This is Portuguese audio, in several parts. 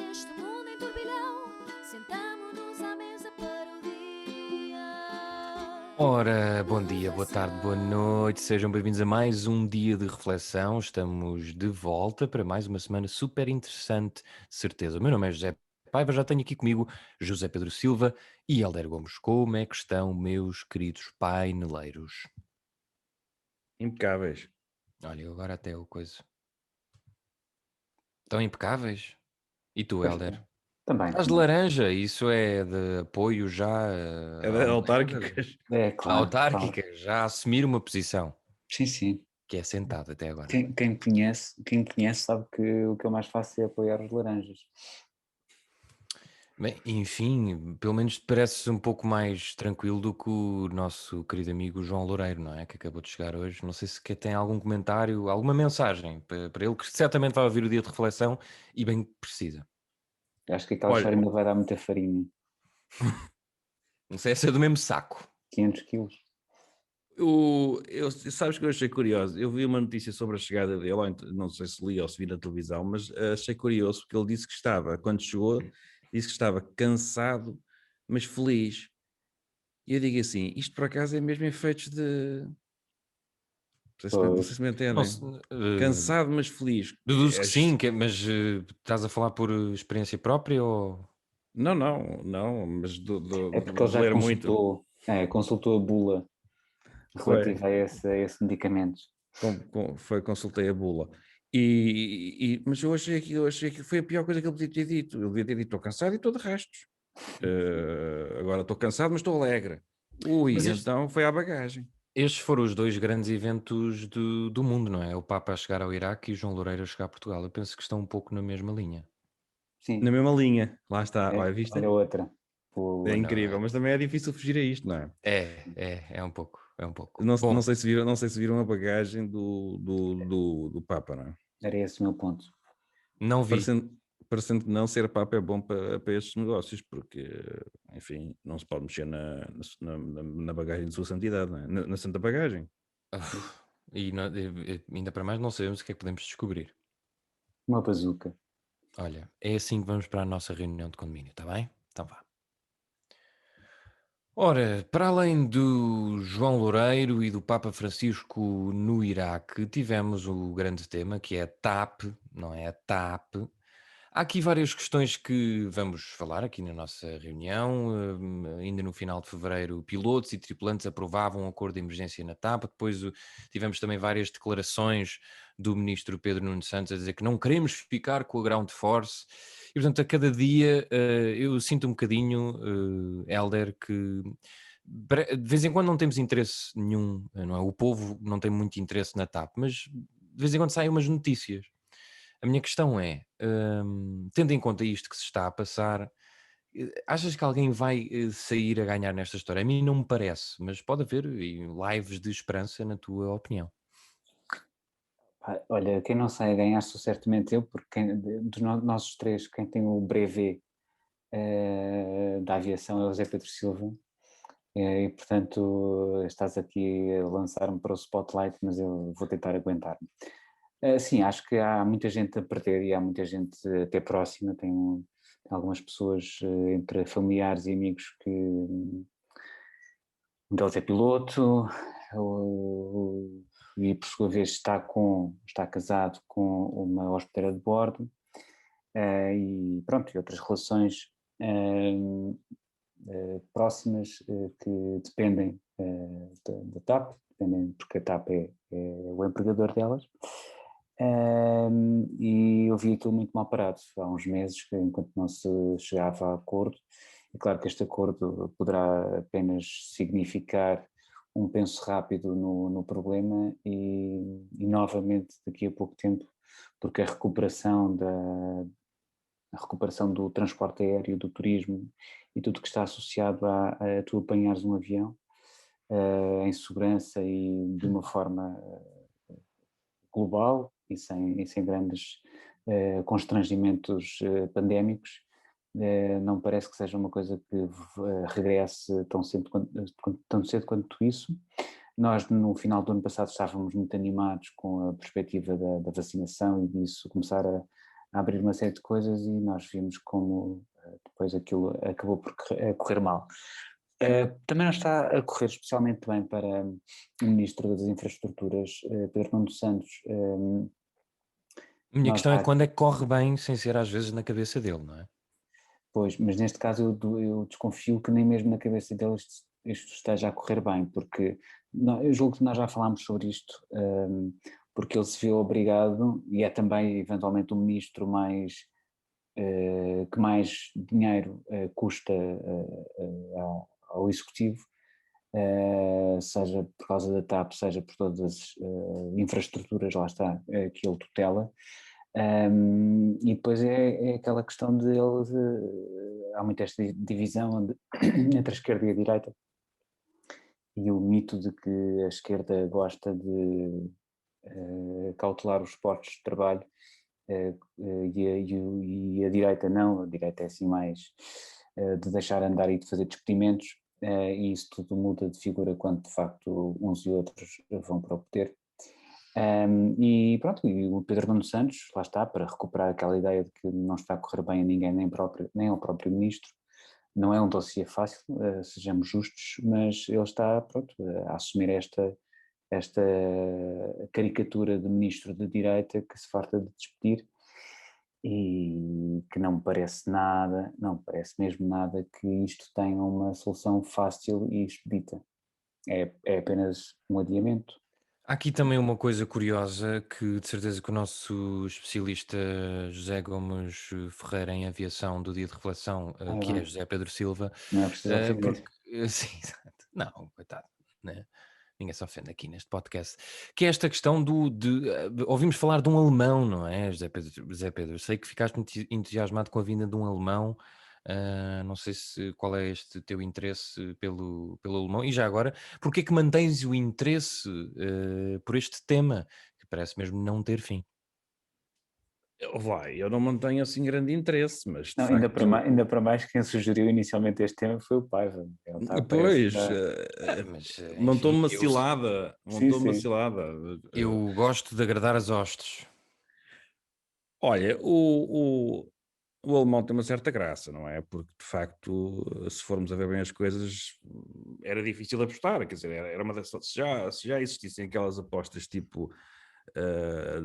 Neste mundo em turbilhão, sentamo-nos à mesa para o dia. Ora, bom dia, boa tarde, boa noite, sejam bem-vindos a mais um dia de reflexão. Estamos de volta para mais uma semana super interessante, de certeza. O meu nome é José Paiva, já tenho aqui comigo José Pedro Silva e Helder Gomes. Como é que estão, meus queridos paineleiros? Impecáveis. Olha, eu agora até o coisa. Estão impecáveis? E tu, Pois Helder? está. Também. Estás de laranja, isso é de apoio já É de autárquicas. É, claro. autárquica, Claro. já a assumir uma posição, Sim, sim. que é sentado até agora. Quem me conhece sabe que o que eu mais faço é apoiar os laranjas. Bem, enfim, pelo menos parece um pouco mais tranquilo do que o nosso querido amigo João Loureiro, não é? Que acabou de chegar hoje. Não sei se tem algum comentário, alguma mensagem para ele, que certamente vai ouvir o dia de reflexão e bem que precisa. Acho que aquela Olha, história ainda vai dar muita farinha. Não sei se é do mesmo saco. 500 quilos. sabes que eu achei curioso. Eu vi uma notícia sobre a chegada dele, ou não sei se li ou se vi na televisão, mas achei curioso porque ele disse que estava, quando chegou, disse que estava cansado, mas feliz. E eu digo assim: isto por acaso é mesmo efeitos de. Não sei se me Não entendem. se- Cansado, mas feliz. deduzo que sim, mas estás a falar por experiência própria ou... Não, mas É porque ele de já ler muito. consultou a bula Foi. relativa a esse medicamento. Consultei a bula. Mas eu achei que foi a pior coisa que ele podia ter dito. Ele devia ter dito: estou cansado e estou de restos. Agora estou cansado, mas estou alegre. Mas Então foi à bagagem. estes foram os dois grandes eventos do mundo, não é? O Papa a chegar ao Iraque e o João Loureiro a chegar a Portugal. Eu penso que estão um pouco na mesma linha. Na Sim. mesma linha. Lá está. Olha, viste? Olha outra. É Não, incrível, mas também é difícil fugir a isto, não é? é um pouco, é um pouco. Não, Bom, não sei se viram a bagagem do Papa, não é? Era esse o meu ponto. não vi. Parecendo que não ser Papa é bom para estes negócios, porque, enfim, não se pode mexer na bagagem de sua santidade, não é? Na santa bagagem. E ainda para mais não sabemos o que é que podemos descobrir. Uma bazuca. Olha, é assim que vamos para a nossa reunião de condomínio, está bem? Então vá. Ora, para além do João Loureiro e do Papa Francisco no Iraque, tivemos o grande tema que é a TAP, não é? A TAP. Há aqui várias questões que vamos falar aqui na nossa reunião. Ainda no final de fevereiro, pilotos e tripulantes aprovavam um acordo de emergência na TAP. Depois tivemos também várias declarações do ministro Pedro Nuno Santos a dizer que não queremos ficar com a ground force. E, portanto, a cada dia eu sinto um bocadinho, Helder, que de vez em quando não temos interesse nenhum, não é? O povo não tem muito interesse na TAP, mas de vez em quando saem umas notícias. A minha questão é, tendo em conta isto que se está a passar, achas que alguém vai sair a ganhar nesta história? A mim não me parece, mas pode haver lives de esperança, na tua opinião. Olha, quem não sai a ganhar sou certamente eu, porque dos nossos três, quem tem o brevet da aviação é o José Pedro Silva, e portanto estás aqui a lançar-me para o spotlight, mas eu vou tentar aguentar-me. Sim, acho que há muita gente a perder e há muita gente até próxima, tem algumas pessoas entre familiares e amigos que um deles é piloto, e por sua vez está casado com uma hospedeira de bordo, e pronto, e outras relações próximas que dependem da TAP, dependem, porque a TAP é o empregador delas. E eu vi aquilo muito mal parado há uns meses, enquanto não se chegava a acordo. É claro que este acordo poderá apenas significar um penso rápido no problema e novamente daqui a pouco tempo, porque a recuperação do transporte aéreo, do turismo e tudo que está associado a tu apanhares um avião em segurança e de uma forma global e sem grandes constrangimentos pandémicos, não parece que seja uma coisa que regresse tão cedo quanto isso. Nós, no final do ano passado, estávamos muito animados com a perspectiva da vacinação e disso começar a abrir uma série de coisas e nós vimos como depois aquilo acabou por correr mal. Também não está a correr especialmente bem para o Ministro das Infraestruturas, Pedro Nuno Santos. A minha Nós questão é já, quando é que corre bem sem ser às vezes na cabeça dele, não é? pois, mas neste caso eu desconfio que nem mesmo na cabeça dele isto esteja a correr bem, porque eu julgo que nós já falámos sobre isto, porque ele se viu obrigado, e é também eventualmente o ministro que mais dinheiro custa ao Executivo, seja por causa da TAP, seja por todas as infraestruturas, lá está, que ele tutela. E depois é aquela questão há muito esta divisão entre a esquerda e a direita, e o mito de que a esquerda gosta de cautelar os postos de trabalho e a direita não, a direita é assim mais de deixar andar e de fazer despedimentos, e isso tudo muda de figura quando de facto uns e outros vão para o poder. E pronto, e o Pedro Nuno Santos, lá está, para recuperar aquela ideia de que não está a correr bem a ninguém, nem ao próprio ministro. Não é um dossiê fácil, sejamos justos, mas ele está, pronto, a assumir esta caricatura de ministro de direita que se farta de despedir e que não me parece nada, não me parece mesmo nada que isto tenha uma solução fácil e expedita. É apenas um adiamento. Há aqui também uma coisa curiosa que de certeza que o nosso especialista José Gomes Ferreira em aviação do dia de reflexão, que é Bem, José Pedro Silva, não é preciso ofender. porque sim, exato. Não, coitado, né? Ninguém se ofende aqui neste podcast, que é esta questão ouvimos falar de um alemão, não é, José Pedro? Sei que ficaste muito entusiasmado com a vinda de um alemão. Não sei qual é este teu interesse pelo alemão, e já agora, porque é que mantens o interesse por este tema, que parece mesmo não ter fim? Eu não mantenho assim grande interesse, mas de Não, facto, ainda para mais quem sugeriu inicialmente este tema foi o Paiva. Ele está, parece que pois, está... Mas, montou-me enfim, uma eu, cilada, Sim, montou-me uma sim. cilada. eu gosto de agradar as hostes. Olha, o alemão tem uma certa graça, não é? Porque, de facto, se formos a ver bem as coisas, era difícil apostar, quer dizer, era uma das... Se já existissem aquelas apostas tipo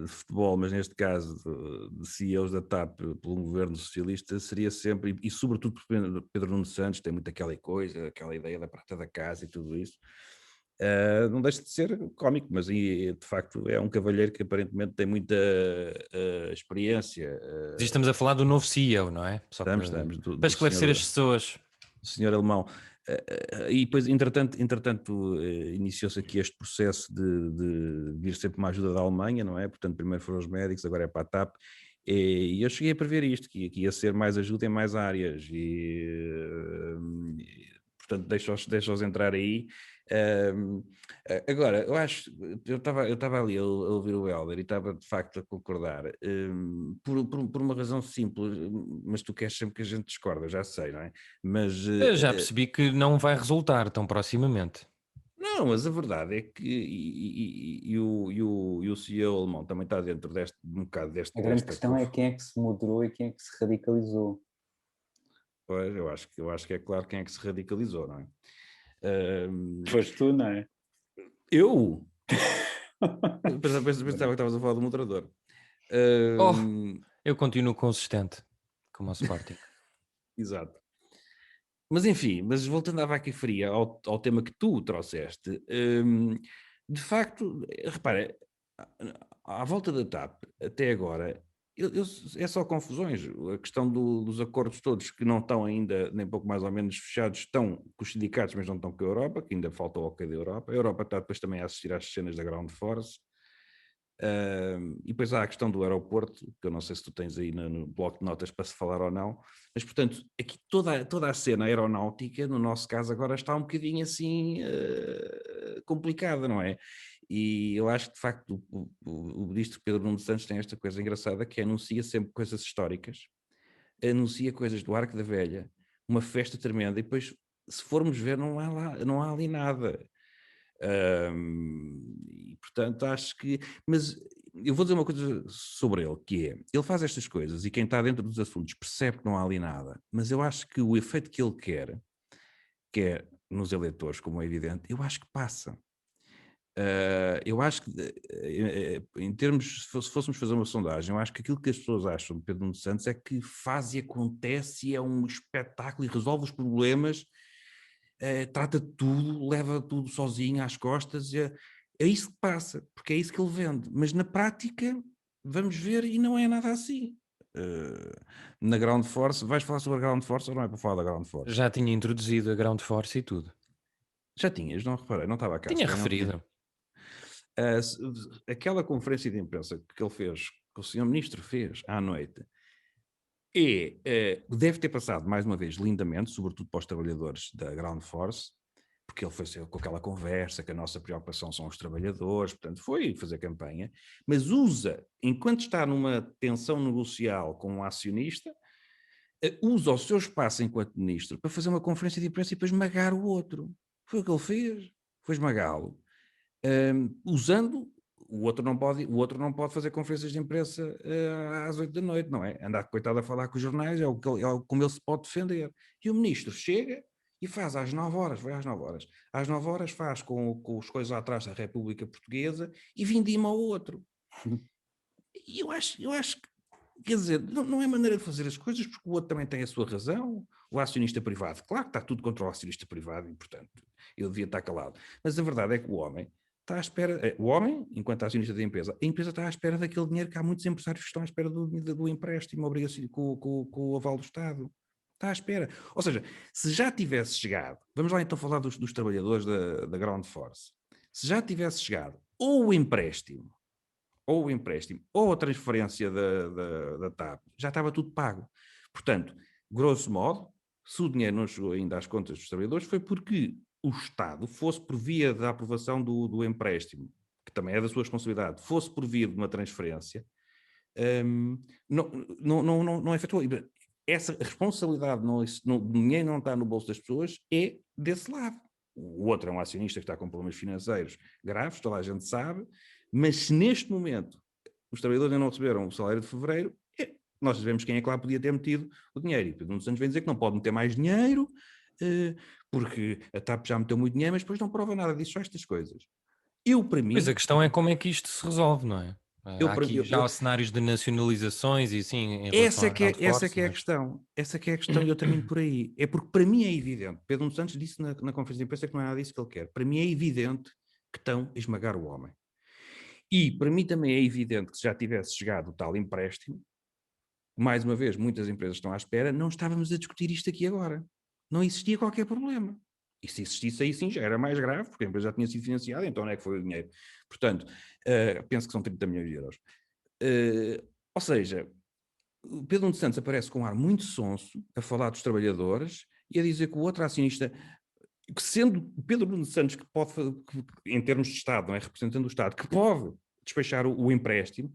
de futebol, mas neste caso de CEOs da TAP por um governo socialista, seria sempre, e sobretudo por Pedro Nuno Santos, tem muito aquela coisa, aquela ideia da prata da casa e tudo isso. Não deixa de ser cómico, mas de facto é um cavalheiro que aparentemente tem muita experiência. Estamos a falar do novo CEO, não é? Só Estamos para do esclarecer as pessoas. senhor alemão. E depois, entretanto iniciou-se aqui este processo de vir sempre uma ajuda da Alemanha, não é? Portanto, primeiro foram os médicos, agora é para a TAP. E eu cheguei a prever isto, que ia ser mais ajuda em mais áreas. Portanto, deixa-os entrar aí. Agora, eu estava ali a ouvir o Helder e estava de facto a concordar, por uma razão simples, mas tu queres sempre que a gente discorda, já sei, não é? Mas Eu já percebi que não vai resultar tão proximamente. não, mas a verdade é que o CEO alemão também está dentro um bocado A grande desta. questão é quem é que se moderou e quem é que se radicalizou. Pois, eu acho que é claro quem é que se radicalizou, não é? Foste tu, não é? Eu? Pensava que estavas a falar do moderador. Oh, Ahm, eu continuo consistente, como ao Sporting. Exato. Mas enfim, mas voltando à vaca fria, ao tema que tu trouxeste, de facto, repara, à volta da TAP, até agora, é só confusões. A questão dos acordos todos que não estão ainda, nem pouco mais ou menos fechados, estão com os sindicatos, mas não estão com a Europa, que ainda falta o ok da Europa. A Europa está depois também a assistir às cenas da Ground Force. E depois há a questão do aeroporto, que eu não sei se tu tens aí no bloco de notas para se falar ou não, mas portanto, aqui toda a cena aeronáutica, no nosso caso agora está um bocadinho assim complicada, não é? E eu acho que de facto o ministro Pedro Nuno Santos tem esta coisa engraçada que anuncia sempre coisas históricas, anuncia coisas do Arco da Velha, uma festa tremenda, e depois se formos ver não há ali nada. E portanto acho que, mas eu vou dizer uma coisa sobre ele, que é, ele faz estas coisas e quem está dentro dos assuntos percebe que não há ali nada, mas eu acho que o efeito que ele quer nos eleitores, como é evidente, eu acho que passa. Eu acho que, em termos, se fôssemos fazer uma sondagem, eu acho que aquilo que as pessoas acham de Pedro Nuno Santos é que faz e acontece e é um espetáculo e resolve os problemas, trata de tudo, leva tudo sozinho às costas, é isso que passa, porque é isso que ele vende. Mas na prática, vamos ver, e não é nada assim. Na Ground Force, vais falar sobre a Ground Force ou não é para falar da Ground Force? Já tinha introduzido a Ground Force e tudo. Já tinhas, não reparei, não estava cá. Tinha se calhar não tinha. referido. Aquela conferência de imprensa que ele fez, que o senhor ministro fez à noite, deve ter passado mais uma vez lindamente, sobretudo para os trabalhadores da Ground Force, porque ele foi com aquela conversa que a nossa preocupação são os trabalhadores, portanto foi fazer campanha, mas usa, enquanto está numa tensão negocial com um acionista, usa o seu espaço enquanto ministro para fazer uma conferência de imprensa e para esmagar o outro. Foi o que ele fez, foi esmagá-lo. Usando, o outro não pode fazer conferências de imprensa às 8 da noite, não é? Andar coitado a falar com os jornais, como ele se pode defender. E o ministro chega e faz às 9 horas, vai às 9 horas. Às 9 horas faz com os coisas atrás da República Portuguesa e vindima ao outro. E eu acho que, quer dizer, não é maneira de fazer as coisas, porque o outro também tem a sua razão, o acionista privado. Claro que está tudo contra o acionista privado e, portanto, ele devia estar calado. Mas a verdade é que o homem está à espera, o homem, enquanto acionista da empresa, a empresa está à espera daquele dinheiro que há muitos empresários que estão à espera do empréstimo com o aval do Estado. Está à espera. Ou seja, se já tivesse chegado, vamos lá então falar dos trabalhadores da Ground Force, se já tivesse chegado ou o empréstimo, ou a transferência da TAP, já estava tudo pago. Portanto, grosso modo, se o dinheiro não chegou ainda às contas dos trabalhadores, foi porque o Estado, fosse por via da aprovação do empréstimo, que também é da sua responsabilidade, fosse por via de uma transferência, não efetuou. Essa responsabilidade, o dinheiro não está no bolso das pessoas, é desse lado. O outro é um acionista que está com problemas financeiros graves, toda a gente sabe, mas se neste momento os trabalhadores ainda não receberam o salário de fevereiro, nós sabemos quem é que lá podia ter metido o dinheiro. E Pedro Nuno Santos vem dizer que não pode meter mais dinheiro, porque a TAP já meteu muito dinheiro, mas depois não prova nada disso, só estas coisas. Para mim... Pois a questão é como é que isto se resolve, não é? Há aqui já cenários de nacionalizações e assim em relação à Ground Force. Essa que é a questão. Essa que é a questão e eu termino por aí. É porque para mim é evidente, Pedro Nuno Santos disse na conferência de imprensa que não é nada disso que ele quer. Para mim é evidente que estão a esmagar o homem. E para mim também é evidente que se já tivesse chegado o tal empréstimo, mais uma vez, muitas empresas estão à espera, não estávamos a discutir isto aqui agora. Não existia qualquer problema. E se existisse aí sim já era mais grave, porque a empresa já tinha sido financiada, então onde é que foi o dinheiro? Portanto, penso que são 30 milhões de euros. Ou seja, o Pedro Nuno Santos aparece com um ar muito sonso a falar dos trabalhadores e a dizer que o outro acionista, que sendo Pedro Nuno Santos que pode, em termos de Estado, não é, representando o Estado, que pode despachar o empréstimo,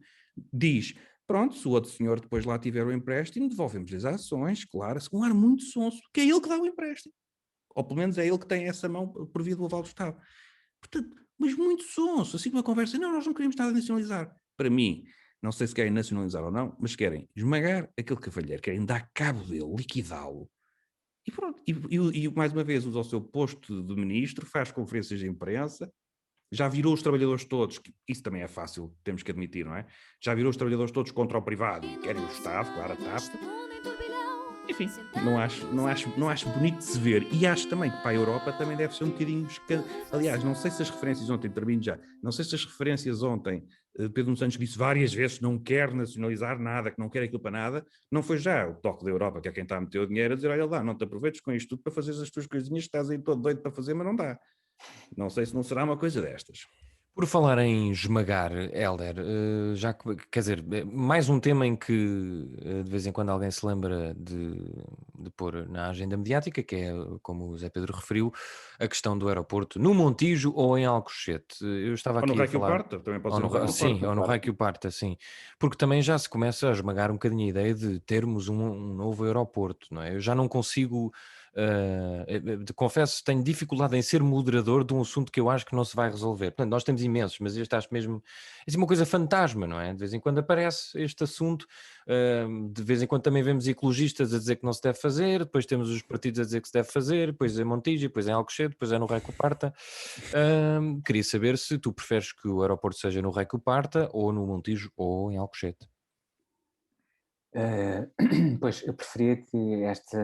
diz, pronto, se o outro senhor depois lá tiver o empréstimo, devolvemos-lhe as ações, claro, com um ar muito sonso, que é ele que dá o empréstimo. Ou pelo menos é ele que tem essa mão por via do aval do Estado. Portanto, mas muito sonso, assim uma conversa, não, nós não queremos nada nacionalizar. Para mim, não sei se querem nacionalizar ou não, mas querem esmagar aquele cavalheiro, querem dar cabo dele, liquidá-lo. E pronto, e mais uma vez usa o seu posto de ministro, faz conferências de imprensa, já virou os trabalhadores todos, que isso também é fácil, temos que admitir, não é? Já virou os trabalhadores todos contra o privado e querem o Estado, claro, a TAP. Enfim, não acho bonito de se ver. E acho também que para a Europa também deve ser um bocadinho... Aliás, não sei se as referências ontem, termino já, não sei se as referências ontem, Pedro Nuno Santos disse várias vezes que não quer nacionalizar nada, que não quer aquilo para nada, não foi já o toque da Europa, que é quem está a meter o dinheiro, a dizer, olha lá, não te aproveites com isto tudo para fazer as tuas coisinhas, estás aí todo doido para fazer, mas não dá. Não sei se não será uma coisa destas. Por falar em esmagar, Hélder, já que, quer dizer, mais um tema em que de vez em quando alguém se lembra de pôr na agenda mediática, que é, como o Zé Pedro referiu, a questão do aeroporto no Montijo ou em Alcochete. Eu estava aqui a falar... também pode ser no Raio que o Sim, Parta. ou no Raio que o Parta, sim. Porque também já se começa a esmagar um bocadinho a ideia de termos um novo aeroporto, não é? Eu já não consigo confesso, tenho dificuldade em ser moderador de um assunto que eu acho que não se vai resolver. Portanto, nós temos imensos, mas este acho mesmo é assim uma coisa fantasma, não é? De vez em quando aparece este assunto, de vez em quando também vemos ecologistas a dizer que não se deve fazer, depois temos os partidos a dizer que se deve fazer, depois em Montijo, depois em Alcochete, depois é no Rei que o Parta. Queria saber se tu preferes que o aeroporto seja no Rei que o Parta, ou no Montijo, ou em Alcochete. Pois, eu preferia que esta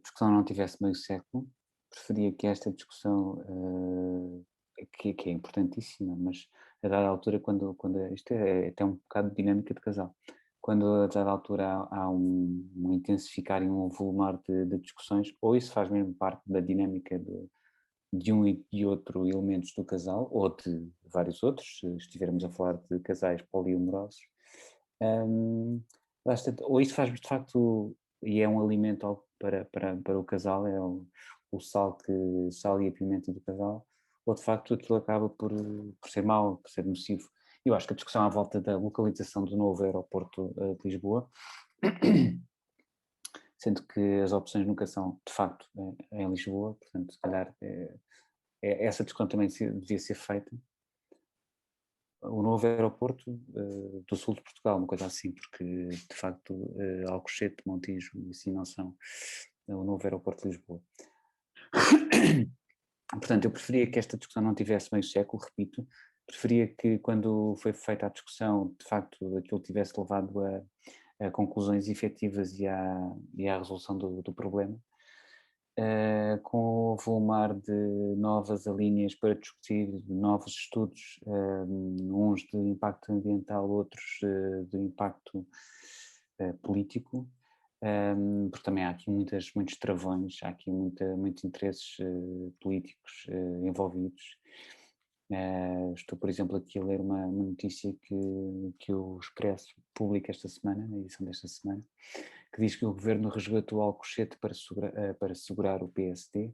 discussão não tivesse meio século, preferia que esta discussão, que é importantíssima, mas a dada altura, quando isto é até um bocado de dinâmica de casal, quando a dada altura há um intensificar e um volumar de discussões, ou isso faz mesmo parte da dinâmica de um e de outro elementos do casal, ou de vários outros, se estivermos a falar de casais poliamorosos, ou isso faz de facto, e é um alimento para o casal, é o sal e a pimenta do casal, ou de facto aquilo acaba por ser mau, por ser nocivo. Eu acho que a discussão à volta da localização do novo aeroporto de Lisboa, sendo que as opções nunca são de facto em Lisboa, portanto se calhar essa discussão também devia ser feita. O novo aeroporto do sul de Portugal, uma coisa assim, porque de facto Alcochete, Montijo e assim não são o novo aeroporto de Lisboa. Portanto, eu preferia que esta discussão não tivesse meio século, repito, preferia que quando foi feita a discussão, de facto, aquilo tivesse levado a conclusões efetivas e à resolução do problema. Com o volumar de novas linhas para discutir, de novos estudos, uns de impacto ambiental, outros de impacto político, porque também há aqui muitos travões, há aqui muitos interesses políticos envolvidos. Estou, por exemplo, aqui a ler uma notícia que o Expresso publica esta semana, na edição desta semana, que diz que o governo resgatou Alcochete para segurar o PSD,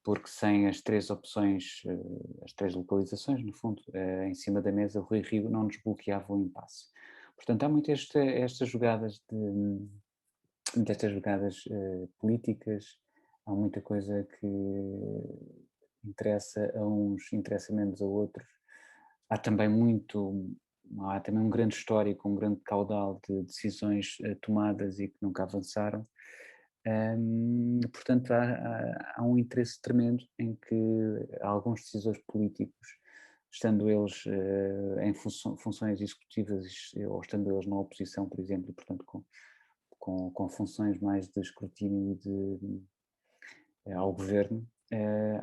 porque sem as três opções, as três localizações, no fundo, em cima da mesa, Rui Rio não desbloqueava o impasse. Portanto, há muito estas jogadas destas jogadas políticas, há muita coisa que interessa a uns, interessa menos a outros. Há também um grande histórico, um grande caudal de decisões tomadas e que nunca avançaram. Portanto, há um interesse tremendo em que alguns decisores políticos, estando eles em funções executivas ou estando eles na oposição, por exemplo, e portanto com funções mais de escrutínio ao governo,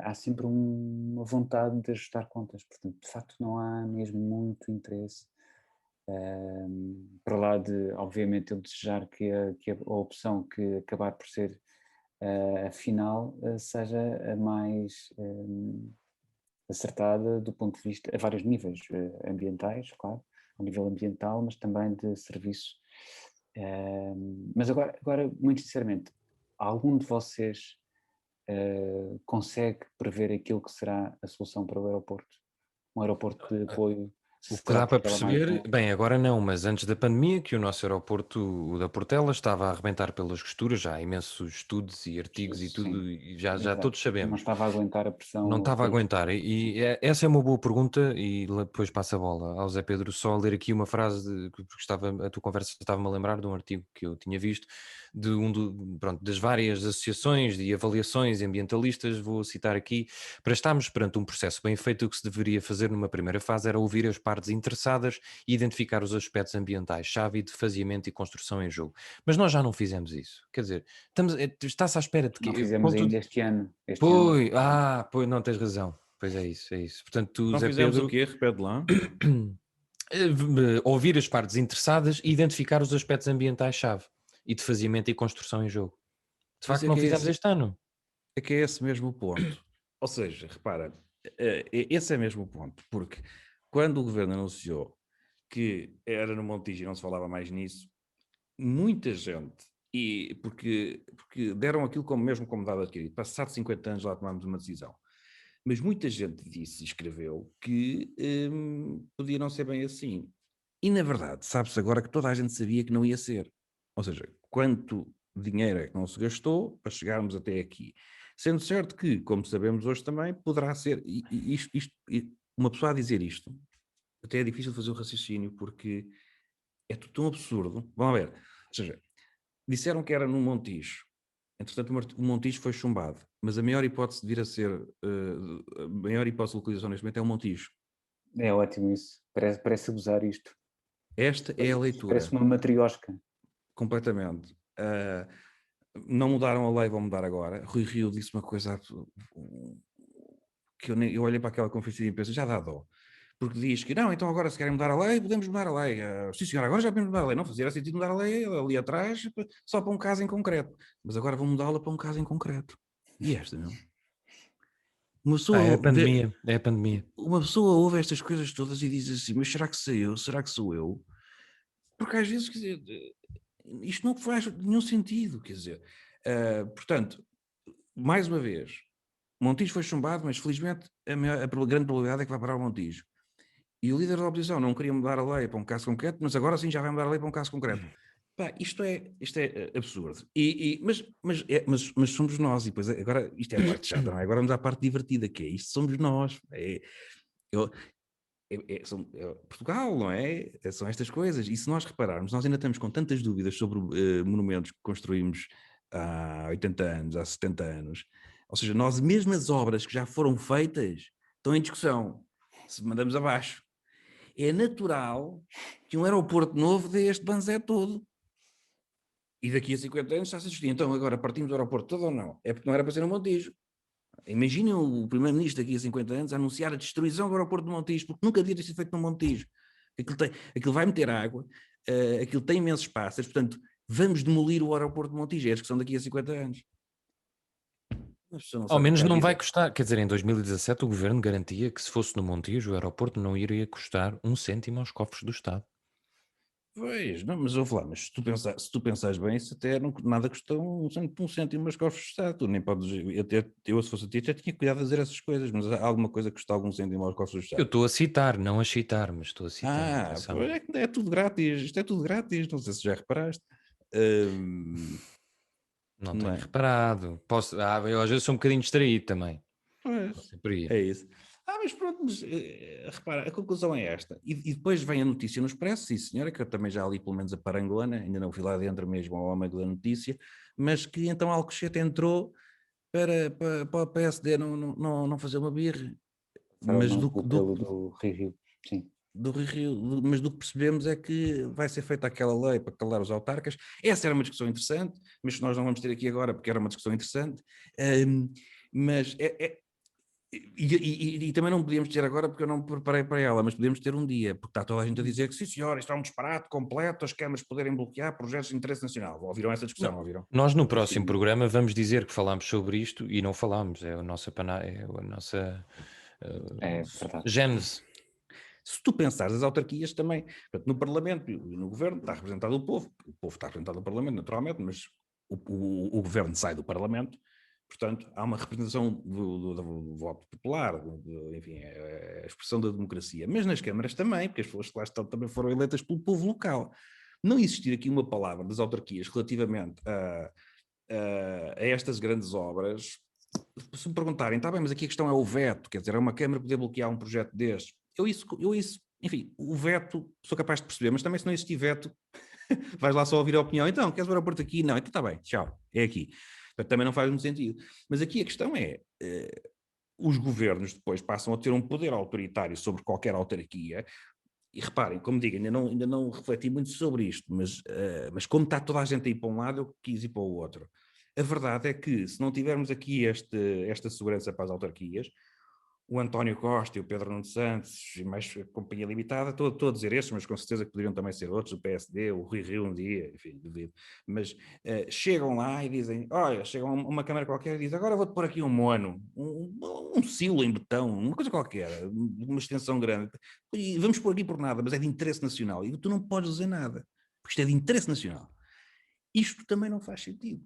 há sempre uma vontade de ajustar contas. Portanto, de facto, não há mesmo muito interesse, para lá de, obviamente, eu desejar que a opção que acabar por ser a final seja a mais acertada do ponto de vista, a vários níveis ambientais, claro, ao nível ambiental, mas também de serviço. Mas agora, muito sinceramente, algum de vocês consegue prever aquilo que será a solução para o aeroporto? Um aeroporto de apoio? O que dá para perceber, bem, agora não, mas antes da pandemia, que o nosso aeroporto, o da Portela, estava a arrebentar pelas costuras, já há imensos estudos e artigos e tudo, e já todos Não sabemos. estava a aguentar a pressão. Não estava a aguentar, essa é uma boa pergunta, e depois passa a bola ao Zé Pedro. Só ler aqui uma frase, porque a tua conversa estava-me a lembrar de um artigo que eu tinha visto, das várias associações e avaliações ambientalistas. Vou citar aqui: para estarmos perante um processo bem feito, o que se deveria fazer numa primeira fase era ouvir as partes interessadas e identificar os aspectos ambientais, chave de faseamento e construção em jogo. Mas nós já não fizemos isso, quer dizer, está-se à espera de que... Não fizemos ainda este ano. Pois, não, tens razão. Pois é isso. Portanto, tu, Não Zé fizemos Pedro, o quê? Repete lá. ouvir as partes interessadas e identificar os aspectos ambientais-chave e de faziamento e construção em jogo. De Mas facto, não fizemos este ano. É que é esse mesmo o ponto. Ou seja, repara, esse é mesmo o ponto, porque quando o governo anunciou que era no Montijo e não se falava mais nisso, muita gente, porque deram aquilo mesmo como dado adquirido, passados 50 anos lá tomámos uma decisão, mas muita gente disse e escreveu que podia não ser bem assim. E na verdade, sabe-se agora que toda a gente sabia que não ia ser. Ou seja, quanto dinheiro é que não se gastou para chegarmos até aqui. Sendo certo que, como sabemos hoje também, poderá ser, uma pessoa a dizer isto, até é difícil fazer o raciocínio, porque é tudo tão absurdo. Vamos ver, ou seja, disseram que era no Montijo, entretanto o Montijo foi chumbado, mas a maior hipótese de vir a ser, a maior hipótese de localização neste momento é o Montijo. É ótimo isso. Parece abusar isto. Esta é a leitura. Parece uma matriosca. Completamente. Não mudaram a lei, vão mudar agora. Rui Rio disse uma coisa que eu olhei para aquela conferência de imprensa, já dá dó. Porque diz que, não, então agora se querem mudar a lei, podemos mudar a lei. Sim, senhor, agora já podemos mudar a lei. Não fazia sentido mudar a lei ali atrás, só para um caso em concreto. Mas agora vão mudá-la para um caso em concreto. E esta, não? Uma pessoa É a pandemia, é a pandemia. Uma pessoa ouve estas coisas todas e diz assim, mas será que sou eu? Será que sou eu? Porque às vezes, quer dizer, isto não faz nenhum sentido, quer dizer. Portanto, mais uma vez, Montijo foi chumbado, mas felizmente a grande probabilidade é que vai parar o Montijo. E o líder da oposição não queria mudar a lei para um caso concreto, mas agora sim já vai mudar a lei para um caso concreto. Pá, isto é absurdo. Mas somos nós, e depois agora isto é a parte chata, não é? Agora vamos à parte divertida, que é isto somos nós. Portugal, não é? São estas coisas. E se nós repararmos, nós ainda estamos com tantas dúvidas sobre monumentos que construímos há 80 anos, há 70 anos. Ou seja, nós mesmo as obras que já foram feitas estão em discussão. Se mandamos abaixo. É natural que um aeroporto novo dê este banzé todo. E daqui a 50 anos está-se a discutir. Então agora partimos do aeroporto todo ou não? É porque não era para ser no Montijo. Imaginem o primeiro-ministro daqui a 50 anos a anunciar a destruição do aeroporto do Montijo, porque nunca devia ter sido feito no Montijo. Aquilo vai meter água, aquilo tem imensos pássaros, portanto, vamos demolir o aeroporto de Montijo. É a discussão daqui a 50 anos. Ao menos não vai custar, quer dizer, em 2017 o governo garantia que se fosse no Montijo o aeroporto não iria custar 1 cêntimo aos cofres do Estado. Pois, não, mas ouve lá, mas se tu pensares bem, isso até nada custa um cêntimo aos cofres do Estado. Tu nem podes, eu se fosse a ti já tinha cuidado de fazer essas coisas, mas há alguma coisa que custa algum cêntimo aos cofres do Estado. Eu estou a citar, não a citar, mas estou a citar. Pois é tudo grátis, isto é tudo grátis, não sei se já reparaste. Não tenho reparado. Eu às vezes sou um bocadinho distraído também. Pois, é isso. Mas pronto, repara, a conclusão é esta. E depois vem a notícia no Expresso, sim senhora, que eu também já li pelo menos a parangolana, ainda não fui lá dentro mesmo ao âmago da notícia, mas que então Alcochete entrou para o PSD não fazer uma birra. Mas do Rui Rio, sim. Do Rio, mas do que percebemos é que vai ser feita aquela lei para calar os autarcas. Essa era uma discussão interessante, mas que nós não vamos ter aqui agora porque era uma discussão interessante. Mas E também não podíamos ter agora porque eu não me preparei para ela, mas podíamos ter um dia, porque está toda a gente a dizer que sim senhor, isto é um disparate completo, as câmaras poderem bloquear projetos de interesse nacional. Ouviram essa discussão, não ouviram? Nós no próximo programa vamos dizer que falámos sobre isto e não falámos, é a nossa gênese. Se tu pensares, as autarquias também, portanto, no Parlamento e no Governo está representado o povo está representado no Parlamento naturalmente, mas o Governo sai do Parlamento. Portanto, há uma representação do voto popular, enfim, a expressão da democracia. Mas nas câmaras também, porque as pessoas que lá estão também foram eleitas pelo povo local. Não existir aqui uma palavra das autarquias relativamente a estas grandes obras, se me perguntarem, está bem, mas aqui a questão é o veto, quer dizer, é uma câmara poder bloquear um projeto destes. Eu isso, enfim, o veto sou capaz de perceber, mas também se não existir veto, vais lá só ouvir a opinião. Então, queres o aeroporto aqui? Não, então está bem, tchau, é aqui. Também não faz muito sentido. Mas aqui a questão é, os governos depois passam a ter um poder autoritário sobre qualquer autarquia, e reparem, como digo, ainda não refleti muito sobre isto, mas como está toda a gente a ir para um lado, eu quis ir para o outro. A verdade é que, se não tivermos aqui esta segurança para as autarquias, o António Costa e o Pedro Nuno Santos e mais a Companhia Limitada, estou a dizer estes, mas com certeza que poderiam também ser outros, o PSD, o Rui Rio um dia, enfim, duvido, mas chegam lá e dizem, olha, chegam a uma câmara qualquer e dizem, agora vou-te pôr aqui um mono, um silo em betão, uma coisa qualquer, uma extensão grande, e vamos pôr aqui por nada, mas é de interesse nacional, e tu não podes dizer nada, porque isto é de interesse nacional. Isto também não faz sentido.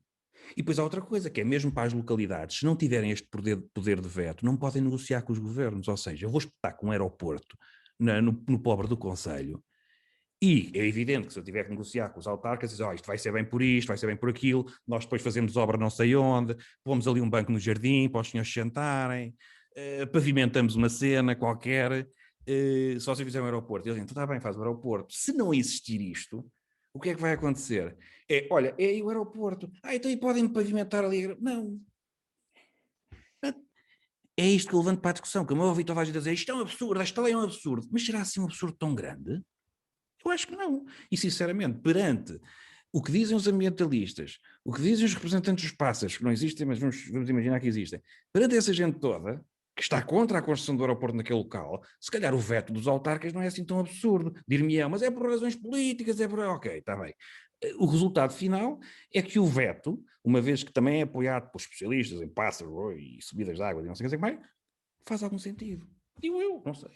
E depois há outra coisa, que é mesmo para as localidades, se não tiverem este poder de veto, não podem negociar com os governos, ou seja, eu vou espetar com um aeroporto no pobre do concelho E é evidente que se eu tiver que negociar com os autarcas, dizer, isto vai ser bem por isto, vai ser bem por aquilo, nós depois fazemos obra não sei onde, pomos ali um banco no jardim para os senhores sentarem, pavimentamos uma cena qualquer, se vocês fizerem um aeroporto. E eles dizem, então está bem, faz o aeroporto. Se não existir isto, o que é que vai acontecer? Olha, é aí o aeroporto. Então aí podem pavimentar ali. Não. É isto que eu levanto para a discussão, que eu me ouvi toda a gente dizer, isto é um absurdo, esta lei é um absurdo. Mas será assim um absurdo tão grande? Eu acho que não. E, sinceramente, perante o que dizem os ambientalistas, o que dizem os representantes dos pássaros, que não existem, mas vamos imaginar que existem, perante essa gente toda, que está contra a construção do aeroporto naquele local, se calhar o veto dos autarcas não é assim tão absurdo. Dir-me-ão, mas é por razões políticas, é por... Ok, está bem. O resultado final é que o veto, uma vez que também é apoiado por especialistas em pássaro e subidas de água, e não sei o que mais, faz algum sentido. Digo eu, não sei.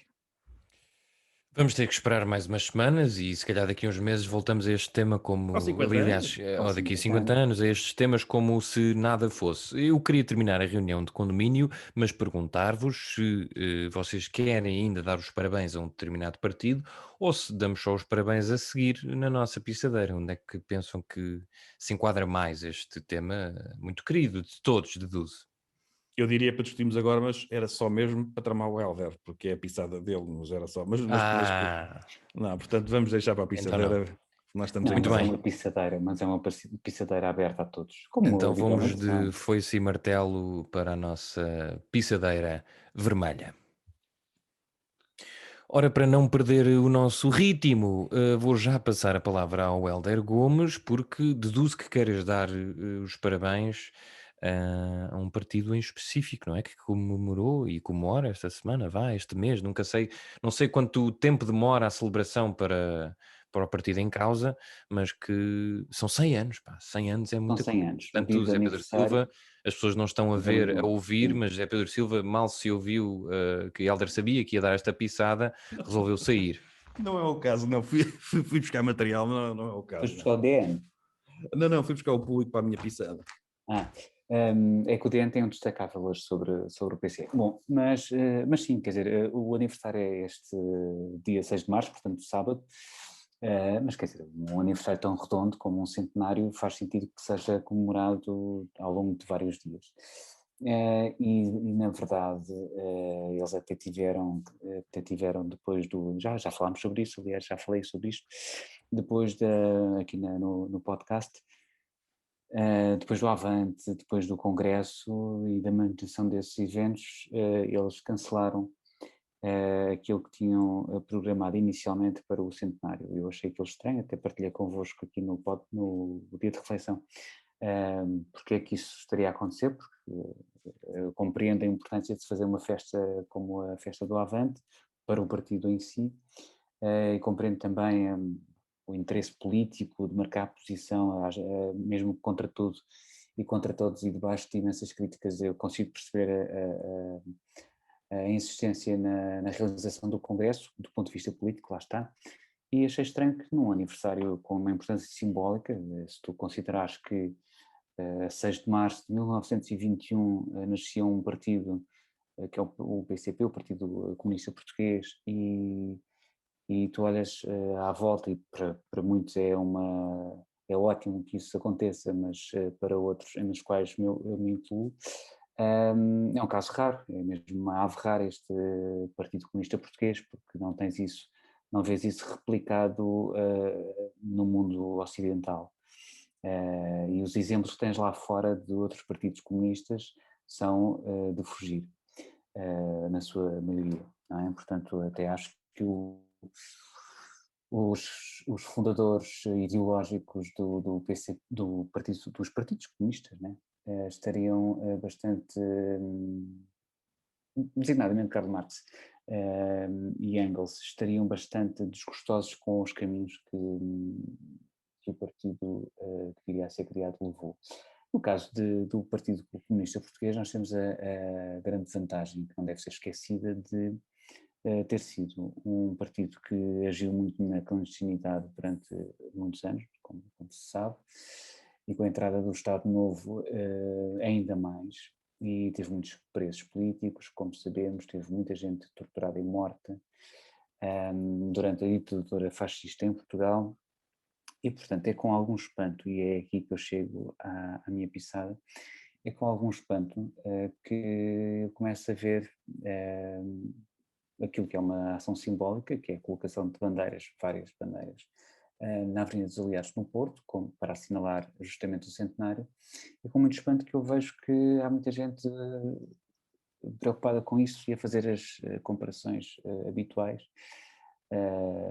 Vamos ter que esperar mais umas semanas e se calhar daqui a uns meses voltamos a este tema como, Aos 50 aliás, anos. ou daqui a 50 anos, a estes temas como se nada fosse. Eu queria terminar a reunião de condomínio, mas perguntar-vos se vocês querem ainda dar os parabéns a um determinado partido ou se damos só os parabéns a seguir na nossa pisadeira. Onde é que pensam que se enquadra mais este tema muito querido de todos, deduzo? Eu diria para discutirmos agora, mas era só mesmo para tramar o Helder, porque é a pisada dele, mas era só. Não, portanto, vamos deixar para a Então pisadeira. não. Nós estamos Não, em Muito mas é bem. uma pissadeira, mas é uma pissadeira aberta a todos, como Então vamos habitualmente de são. foice e martelo para a nossa pisadeira vermelha. Ora, para não perder o nosso ritmo, vou já passar a palavra ao Hélder Gomes, porque deduzo que queres dar os parabéns a um partido em específico, não é? Que comemorou e comemora esta semana, este mês, nunca sei, não sei quanto tempo demora a celebração para o partido em causa, mas que são 100 anos, pá, 100 anos é São muita 100 coisa. anos. No dia Portanto, do Zé Pedro Silva, aniversário, as pessoas não estão a ver, a ouvir, sim. mas Zé Pedro Silva mal se ouviu que Hélder sabia que ia dar esta pisada, resolveu sair. Não é o caso, não. Fui buscar material, não é o caso. Foste buscar o DN. Não, fui buscar o público para a minha pisada. É que o DN tem um destacável hoje sobre o PC. Bom, mas sim, quer dizer, o aniversário é este dia 6 de março, portanto sábado, mas quer dizer, um aniversário tão redondo como um centenário faz sentido que seja comemorado ao longo de vários dias. E na verdade eles até tiveram depois já falámos sobre isso, aliás já falei sobre isto, depois aqui no podcast, depois do Avante, depois do Congresso e da manutenção desses eventos, eles cancelaram aquilo que tinham programado inicialmente para o centenário. Eu achei aquilo estranho, até partilhei convosco aqui no dia de reflexão porque é que isso estaria a acontecer, porque compreendo a importância de se fazer uma festa como a festa do Avante para o partido em si, e compreendo também o interesse político de marcar posição, mesmo contra tudo e contra todos e debaixo de imensas críticas. Eu consigo perceber a insistência na realização do Congresso, do ponto de vista político, lá está, e achei estranho que num aniversário com uma importância simbólica, se tu considerares que a 6 de março de 1921 nascia um partido que é o PCP, o Partido Comunista Português, e tu olhas à volta e para muitos é ótimo que isso aconteça, mas para outros, nos quais eu me incluo, é um caso raro, é mesmo uma ave rara este Partido Comunista Português, porque não vês isso replicado no mundo ocidental. E os exemplos que tens lá fora de outros partidos comunistas são de fugir, na sua maioria, não é? Portanto, até acho que os fundadores ideológicos do PC, dos partidos comunistas, né, estariam bastante, designadamente Karl Marx e Engels, estariam bastante desgostosos com os caminhos que o partido que viria a ser criado levou. No caso do Partido Comunista Português, nós temos a grande vantagem, que não deve ser esquecida, de ter sido um partido que agiu muito na clandestinidade durante muitos anos, como se sabe, e com a entrada do Estado Novo ainda mais, e teve muitos presos políticos, como sabemos, teve muita gente torturada e morta, durante a ditadura fascista em Portugal. E, portanto, é com algum espanto, e é aqui que eu chego à minha pisada, é com algum espanto que eu começo a ver aquilo que é uma ação simbólica, que é a colocação de bandeiras, várias bandeiras, na Avenida dos Aliados no Porto, para assinalar justamente o centenário. É com muito espanto que eu vejo que há muita gente preocupada com isso e a fazer as comparações habituais,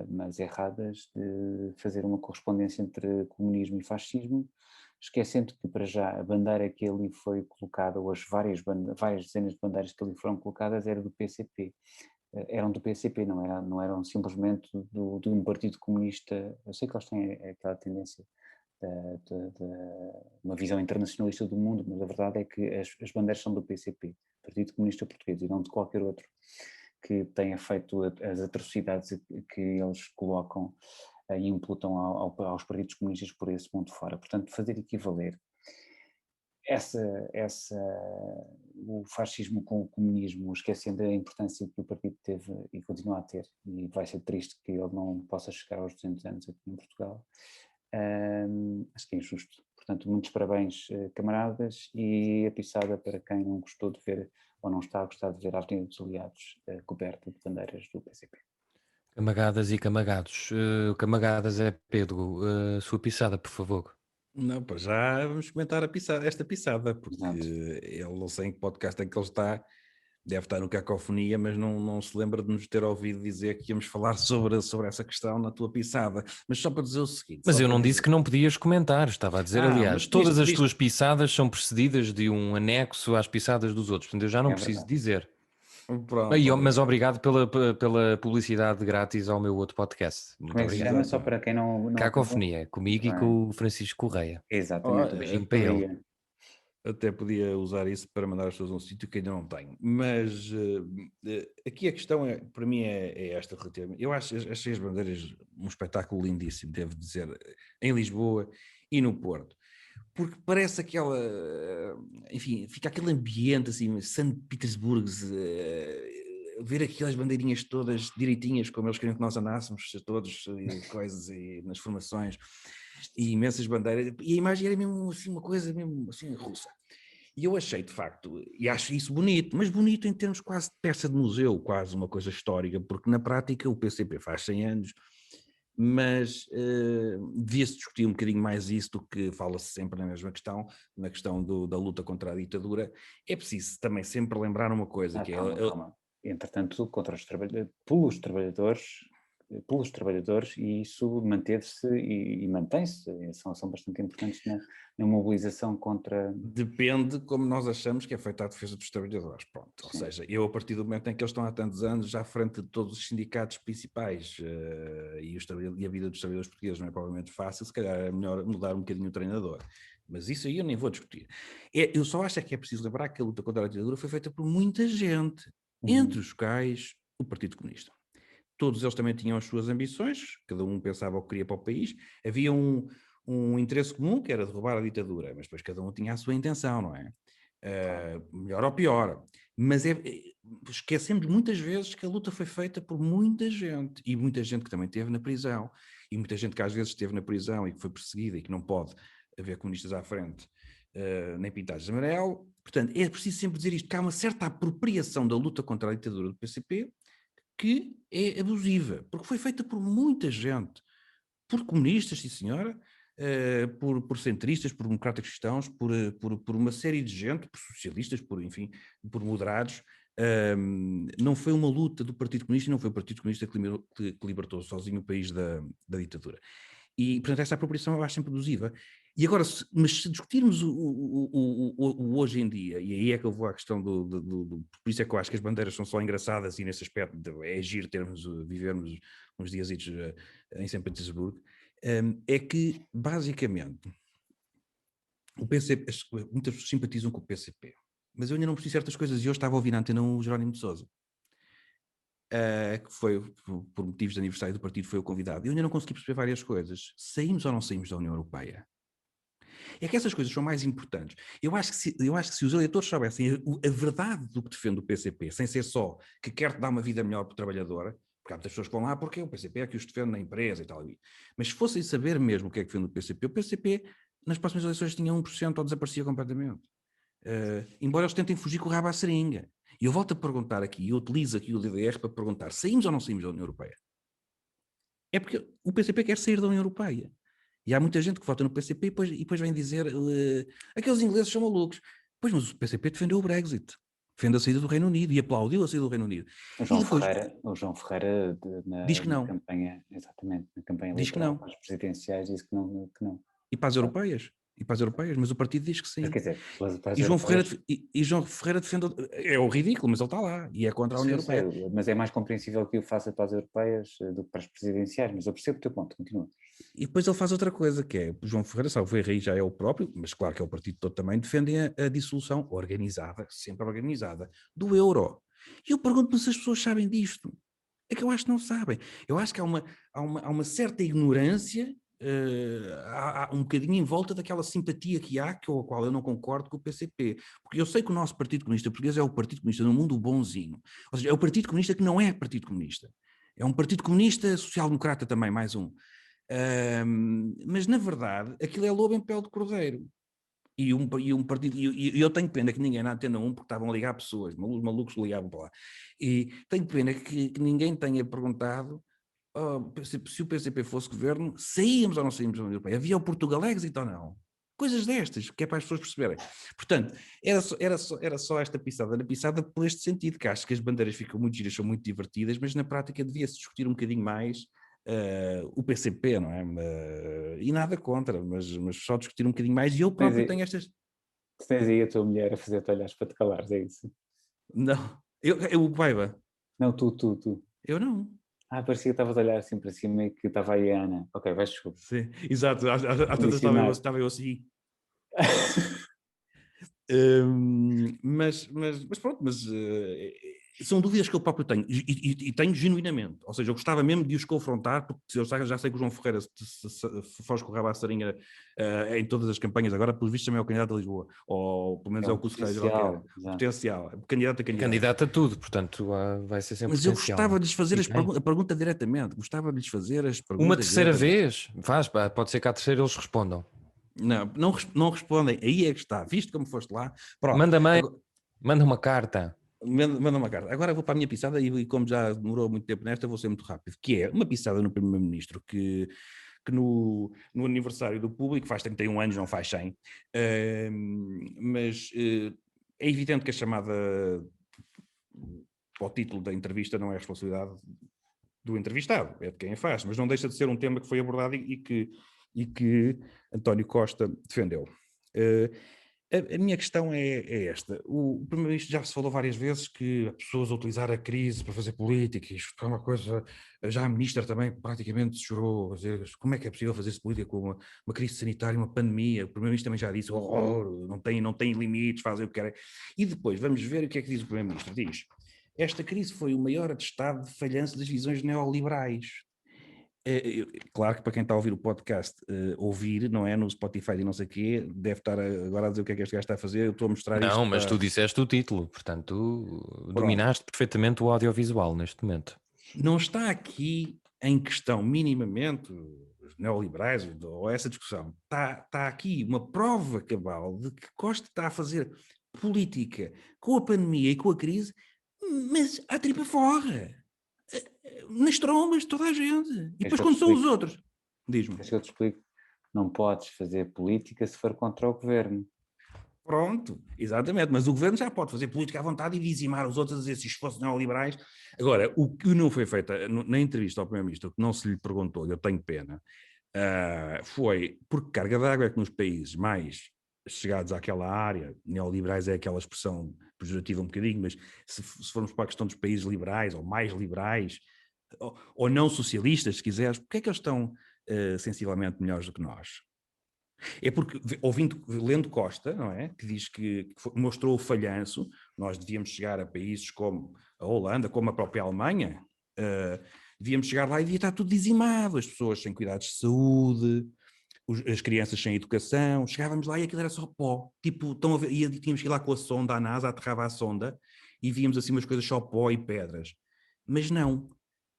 mas erradas, de fazer uma correspondência entre comunismo e fascismo, esquecendo que, para já, a bandeira que ali foi colocada, ou as várias dezenas de bandeiras que ali foram colocadas, era do PCP. Eram do PCP, não eram simplesmente de um partido comunista. Eu sei que eles têm aquela tendência de uma visão internacionalista do mundo, mas a verdade é que as bandeiras são do PCP, Partido Comunista Português, e não de qualquer outro que tenha feito as atrocidades que eles colocam e imputam aos partidos comunistas por esse mundo fora. Portanto, fazer equivaler o fascismo com o comunismo, esquecendo a importância que o partido teve e continua a ter, e vai ser triste que ele não possa chegar aos 200 anos aqui em Portugal, acho que é injusto. Portanto, muitos parabéns, camaradas, e a pisada para quem não gostou de ver, ou não está a gostar de ver a Avenida dos Aliados coberta de bandeiras do PCP. Camagadas e camagados. Camagadas é Pedro. Sua pisada, por favor. Não, para já vamos comentar esta pisada, porque Exato. ele não sei em que podcast é que ele está, deve estar no Cacofonia, mas não se lembra de nos ter ouvido dizer que íamos falar sobre essa questão na tua pisada. Mas só para dizer o seguinte... Mas só eu para não dizer- disse que não podias comentar, estava a dizer, Ah, aliás, mas todas as pediste- tuas pisadas são precedidas de um anexo às pisadas dos outros, portanto eu já não É preciso verdade. dizer. Pronto, Mas obrigado. obrigado pela publicidade grátis ao meu outro podcast. Muito Como é que se obrigado. chama? Só para quem não apanhou? Cacofonia, comigo e Ah, com o Francisco Correia. exatamente, um Beijinho beijinho para para ele. ele. Até podia usar isso para mandar as pessoas a um sítio que ainda não tenho. Mas aqui a questão, para mim, é esta relativamente. Eu acho as Seis Bandeiras um espetáculo lindíssimo, devo dizer, em Lisboa e no Porto. Porque parece aquela, enfim, fica aquele ambiente assim, São Petersburgo, ver aquelas bandeirinhas todas direitinhas, como eles queriam que nós andássemos, todos, e coisas, e nas formações, e imensas bandeiras, e a imagem era mesmo assim, uma coisa mesmo assim russa. E eu achei, de facto, e acho isso bonito, mas bonito em termos quase de peça de museu, quase uma coisa histórica, porque na prática o PCP faz 100 anos, mas devia-se discutir um bocadinho mais isso do que fala-se sempre na mesma questão, na questão da luta contra a ditadura. É preciso também sempre lembrar uma coisa, que Calma. Entretanto, pelos trabalhadores, e isso manteve-se e mantém-se, são bastante importantes na mobilização contra... depende como nós achamos que é feita a defesa dos trabalhadores, pronto. Ou Sim. seja, eu a partir do momento em que eles estão há tantos anos já à frente de todos os sindicatos principais e a vida dos trabalhadores portugueses não é provavelmente fácil, se calhar é melhor mudar um bocadinho o treinador. Mas isso aí eu nem vou discutir. Eu só acho que é preciso lembrar que a luta contra a ditadura foi feita por muita gente, entre os quais o Partido Comunista. Todos eles também tinham as suas ambições, cada um pensava o que queria para o país, havia um interesse comum que era derrubar a ditadura, mas depois cada um tinha a sua intenção, não é? Melhor ou pior. Mas esquecemos muitas vezes que a luta foi feita por muita gente, e muita gente que também esteve na prisão, e muita gente que às vezes esteve na prisão e que foi perseguida e que não pode haver comunistas à frente, nem pintados de amarelo. Portanto, é preciso sempre dizer isto, que há uma certa apropriação da luta contra a ditadura do PCP que é abusiva, porque foi feita por muita gente, por comunistas, sim senhora, por centristas, por democratas cristãos, por uma série de gente, por socialistas, enfim, por moderados. Não foi uma luta do Partido Comunista, não foi o Partido Comunista que libertou sozinho o país da ditadura. E, portanto, essa apropriação eu acho sempre abusiva. E agora, mas se discutirmos o hoje em dia, e aí é que eu vou à questão por isso é que eu acho que as bandeiras são só engraçadas, e nesse aspecto é giro vivermos uns dias em São Petersburgo, é que, basicamente, o PCP, muitas pessoas simpatizam com o PCP, mas eu ainda não percebi certas coisas, e hoje estava a ouvir na antena o Jerónimo de Sousa, que foi, por motivos de aniversário do partido, foi o convidado. Eu ainda não consegui perceber várias coisas. Saímos ou não saímos da União Europeia? É que essas coisas são mais importantes. Eu acho que se os eleitores soubessem a verdade do que defende o PCP, sem ser só que quer dar uma vida melhor para o trabalhador, Porque há muitas pessoas que vão lá porque o PCP é que os defende na empresa e tal. Mas se fossem saber mesmo o que é que defende o PCP nas próximas eleições tinha 1% ou desaparecia completamente. Embora eles tentem fugir com o rabo à seringa. E eu volto a perguntar aqui, eu utilizo aqui o DDR para perguntar, saímos ou não saímos da União Europeia? É porque o PCP quer sair da União Europeia. E há muita gente que vota no PCP e depois vem dizer aqueles ingleses são malucos. Pois, mas o PCP defendeu o Brexit. Defende a saída do Reino Unido e aplaudiu a saída do Reino Unido. O João Ferreira diz que não. Campanha, exatamente, na campanha diz que eleitoral não. para as presidenciais, disse que não. E para as europeias? Mas o partido diz que sim. Mas, quer dizer, E João Ferreira defende. É o ridículo, mas ele está lá e é contra a União Europeia. Mas é mais compreensível que o faça para as europeias do que para as presidenciais, mas eu percebo o teu ponto, continua. E depois ele faz outra coisa, que é, o João Ferreira, sabe, o RI já é o próprio, mas claro que é o partido todo também, defendem a dissolução organizada, sempre organizada, do euro. E eu pergunto-me se as pessoas sabem disto. É que eu acho que não sabem. Eu acho que há uma certa ignorância, há um bocadinho em volta daquela simpatia que há, com a qual eu não concordo com o PCP. Porque eu sei que o nosso Partido Comunista Português é o Partido Comunista no mundo bonzinho. Ou seja, é o Partido Comunista que não é Partido Comunista. É um Partido Comunista social-democrata também, mais um. Mas na verdade aquilo é lobo em pele de cordeiro e um partido, e eu tenho pena que ninguém na Antena 1, porque estavam a ligar pessoas, os malucos ligavam para lá, e tenho pena que ninguém tenha perguntado se o PCP fosse governo, saíamos ou não saímos da União Europeia, havia o Portugal Exit ou não, coisas destas, que é para as pessoas perceberem. Portanto, era só esta pisada na pisada por este sentido, que acho que as bandeiras ficam muito giras, são muito divertidas, mas na prática devia-se discutir um bocadinho mais o PCP, não é? E nada contra, mas só discutir um bocadinho mais, e eu próprio tenho estas... Tu tens aí a tua mulher a fazer-te olhares para te calares, é isso? Não, o Paiva. Não, tu. Eu não. Parecia que estavas a olhar assim para cima e que estava aí a Ana. Ok, vais desculpa. Sim, exato, às tantas estava eu assim. Mas pronto, são dúvidas que eu próprio tenho, e tenho genuinamente, ou seja, eu gostava mesmo de os confrontar, porque eu já sei que o João Ferreira se foge com o rabo à sarinha em todas as campanhas, agora pelos vistos também é o candidato a Lisboa, ou pelo menos é o que o secretário-geral quer, potencial, candidato a tudo, portanto vai ser sempre mas potencial. eu gostava de lhes fazer a pergunta diretamente, gostava de lhes fazer as perguntas. Uma terceira vez? Pode ser que à terceira eles respondam. Não respondem, aí é que está, visto como foste lá. Pronto. Manda uma carta. Manda uma carta. Agora vou para a minha pisada e como já demorou muito tempo nesta, vou ser muito rápido, que é uma pisada no Primeiro-Ministro que no aniversário do Público, faz 31 anos, não faz 100, mas é evidente que a chamada ao título da entrevista não é a responsabilidade do entrevistado, é de quem a faz, mas não deixa de ser um tema que foi abordado e que António Costa defendeu. A minha questão é esta. O Primeiro-Ministro já se falou várias vezes que as pessoas a utilizar a crise para fazer política, isto é uma coisa, já a Ministra também praticamente chorou, a dizer, como é que é possível fazer-se política com uma crise sanitária, uma pandemia, o Primeiro-Ministro também já disse, horror, não tem limites, fazem o que querem. E depois, vamos ver o que é que diz o Primeiro-Ministro. Diz, esta crise foi o maior atestado de falhança das visões neoliberais. Claro que para quem está a ouvir o podcast, ouvir, não é, no Spotify e não sei o quê, deve estar agora a dizer o que é que este gajo está a fazer, eu estou a mostrar isto. Não, mas tu disseste o título, portanto tu dominaste perfeitamente o audiovisual neste momento. Não está aqui em questão minimamente os neoliberais ou essa discussão, está aqui uma prova cabal de que Costa está a fazer política com a pandemia e com a crise, mas à tripa fora. Nas trombas de toda a gente. E depois quando são os outros, diz-me. Deixa eu te explico. Não podes fazer política se for contra o governo. Pronto, exatamente, mas o governo já pode fazer política à vontade e dizimar os outros a dizer se isto fosse neoliberais. Agora, o que não foi feito na entrevista ao Primeiro-Ministro, que não se lhe perguntou, eu tenho pena, foi porque carga d'água é que nos países mais chegados àquela área, neoliberais é aquela expressão pejorativa um bocadinho, mas se formos para a questão dos países liberais ou mais liberais, ou não socialistas, se quiseres, porque é que eles estão sensivelmente melhores do que nós? É porque, lendo Costa, não é? Que diz que mostrou o falhanço, nós devíamos chegar a países como a Holanda, como a própria Alemanha, devíamos chegar lá e devia estar tudo dizimado, as pessoas sem cuidados de saúde, as crianças sem educação, chegávamos lá e aquilo era só pó, tipo, tínhamos que ir lá com a sonda, a NASA aterrava a sonda e víamos assim umas coisas só pó e pedras, mas não.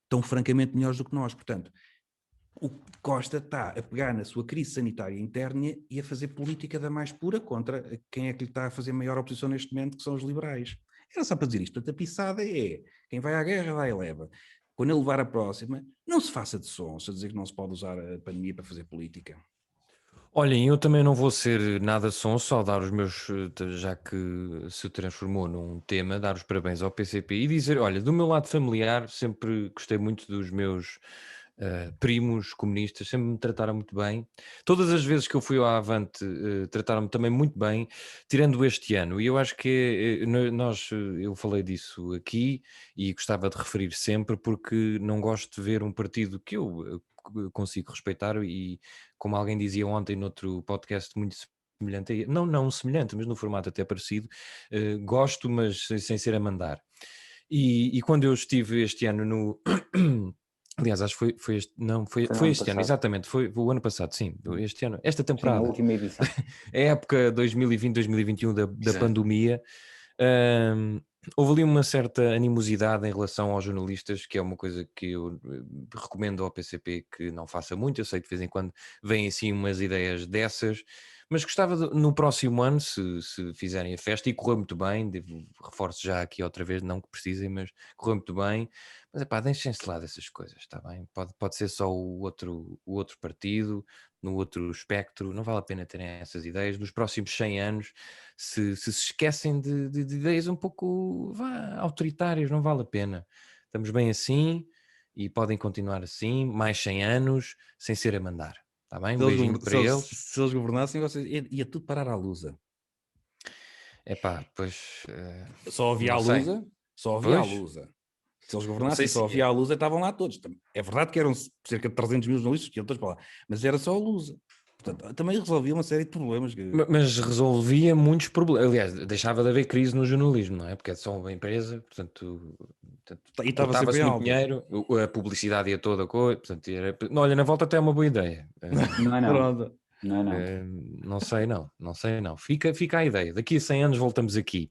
tão francamente melhores do que nós. Portanto, o Costa está a pegar na sua crise sanitária interna e a fazer política da mais pura contra quem é que lhe está a fazer maior oposição neste momento, que são os liberais. Era só para dizer isto. Portanto, a pisada é, quem vai à guerra vai e leva. Quando ele levar a próxima, não se faça de sons a dizer que não se pode usar a pandemia para fazer política. Olhem, eu também não vou ser nada sonso, só dar os meus, já que se transformou num tema, dar os parabéns ao PCP e dizer, olha, do meu lado familiar, sempre gostei muito dos meus primos comunistas, sempre me trataram muito bem. Todas as vezes que eu fui ao Avante, trataram-me também muito bem, tirando este ano. E eu acho que eu falei disso aqui e gostava de referir sempre, porque não gosto de ver um partido que eu consigo respeitar e, como alguém dizia ontem noutro podcast muito semelhante, não semelhante, mas no formato até parecido, gosto, mas sem ser a mandar. E quando eu estive este ano no... Aliás, acho que foi este, não, foi este ano, exatamente, foi o ano passado, sim, este ano, esta temporada. Sim, a última edição. A época 2020-2021 da pandemia, houve ali uma certa animosidade em relação aos jornalistas, que é uma coisa que eu recomendo ao PCP que não faça muito. Eu sei que de vez em quando vêm assim umas ideias dessas, mas gostava no próximo ano, se fizerem a festa, e correu muito bem, reforço já aqui outra vez, não que precisem, mas correu muito bem. Mas epá, deixem-se lá dessas coisas, está bem? Pode ser só o outro partido, no outro espectro, não vale a pena terem essas ideias. Nos próximos 100 anos, se esquecem de ideias um pouco autoritárias, não vale a pena. Estamos bem assim e podem continuar assim, mais 100 anos, sem ser a mandar. Está bem? Um beijinho para eles. Se eles governassem, ia tudo parar à Lusa. Epá, pois... Só havia a Lusa, só havia a Lusa. Se eles governassem, só havia a Lusa, estavam lá todos. É verdade que eram cerca de 300 mil jornalistas que iam todos para lá, mas era só a Lusa. Portanto, também resolvia uma série de problemas. Mas resolvia muitos problemas. Aliás, deixava de haver crise no jornalismo, não é? Porque é só uma empresa, portanto e estava sempre muito dinheiro, a publicidade ia toda a coisa, portanto, olha, na volta até é uma boa ideia. Não é não. Não sei não. Fica a ideia. Daqui a 100 anos voltamos aqui.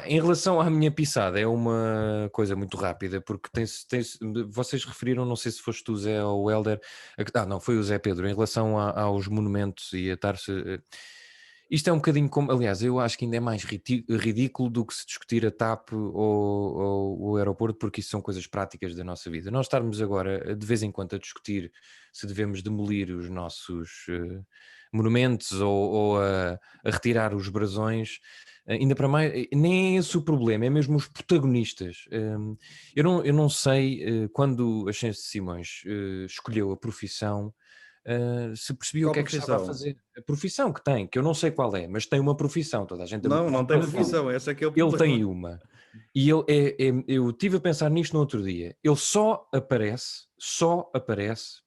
Em relação à minha pisada, é uma coisa muito rápida, porque vocês referiram, não sei se foste tu, Zé, ou o Hélder, não, foi o Zé Pedro, em relação aos monumentos e a estar-se... Isto é um bocadinho como, aliás, eu acho que ainda é mais ridículo do que se discutir a TAP ou o aeroporto, porque isso são coisas práticas da nossa vida. Nós estarmos agora, de vez em quando, a discutir se devemos demolir os nossos monumentos ou a retirar os brasões, ainda para mais, nem é esse o problema, é mesmo os protagonistas. Eu não sei, quando a Ascenso de Simões escolheu a profissão, se percebia o que é que estava a fazer. A profissão que tem, que eu não sei qual é, mas tem uma profissão, toda a gente... Não tem profissão, essa é que é o problema. Ele tem uma. E eu estive a pensar nisto no outro dia. Ele só aparece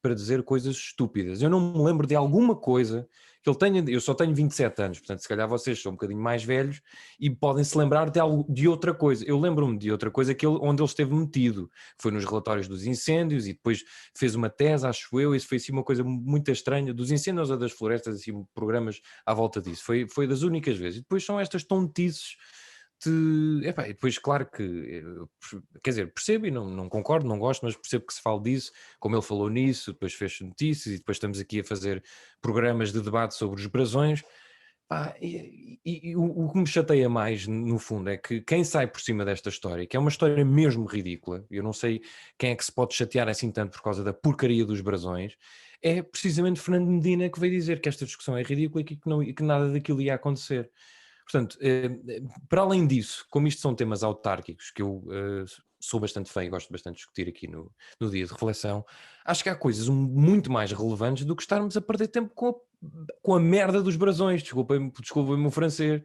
para dizer coisas estúpidas. Eu não me lembro de alguma coisa que ele tenha... Eu só tenho 27 anos, portanto, se calhar vocês são um bocadinho mais velhos e podem se lembrar de outra coisa. Eu lembro-me de outra coisa onde ele esteve metido. Foi nos relatórios dos incêndios e depois fez uma tese, acho eu, isso foi assim uma coisa muito estranha, dos incêndios ou das florestas, assim, programas à volta disso. Foi das únicas vezes. E depois são estas tontices e depois, claro que, quer dizer, percebo e não concordo, não gosto, mas percebo que se fala disso, como ele falou nisso, depois fez notícias e depois estamos aqui a fazer programas de debate sobre os brasões. O que me chateia mais, no fundo, é que quem sai por cima desta história, que é uma história mesmo ridícula, eu não sei quem é que se pode chatear assim tanto por causa da porcaria dos brasões, é precisamente Fernando Medina que veio dizer que esta discussão é ridícula e que nada daquilo ia acontecer. Portanto, para além disso, como isto são temas autárquicos, que eu sou bastante fã e gosto bastante de discutir aqui no dia de reflexão, acho que há coisas muito mais relevantes do que estarmos a perder tempo com a merda dos brasões, desculpem-me o francês.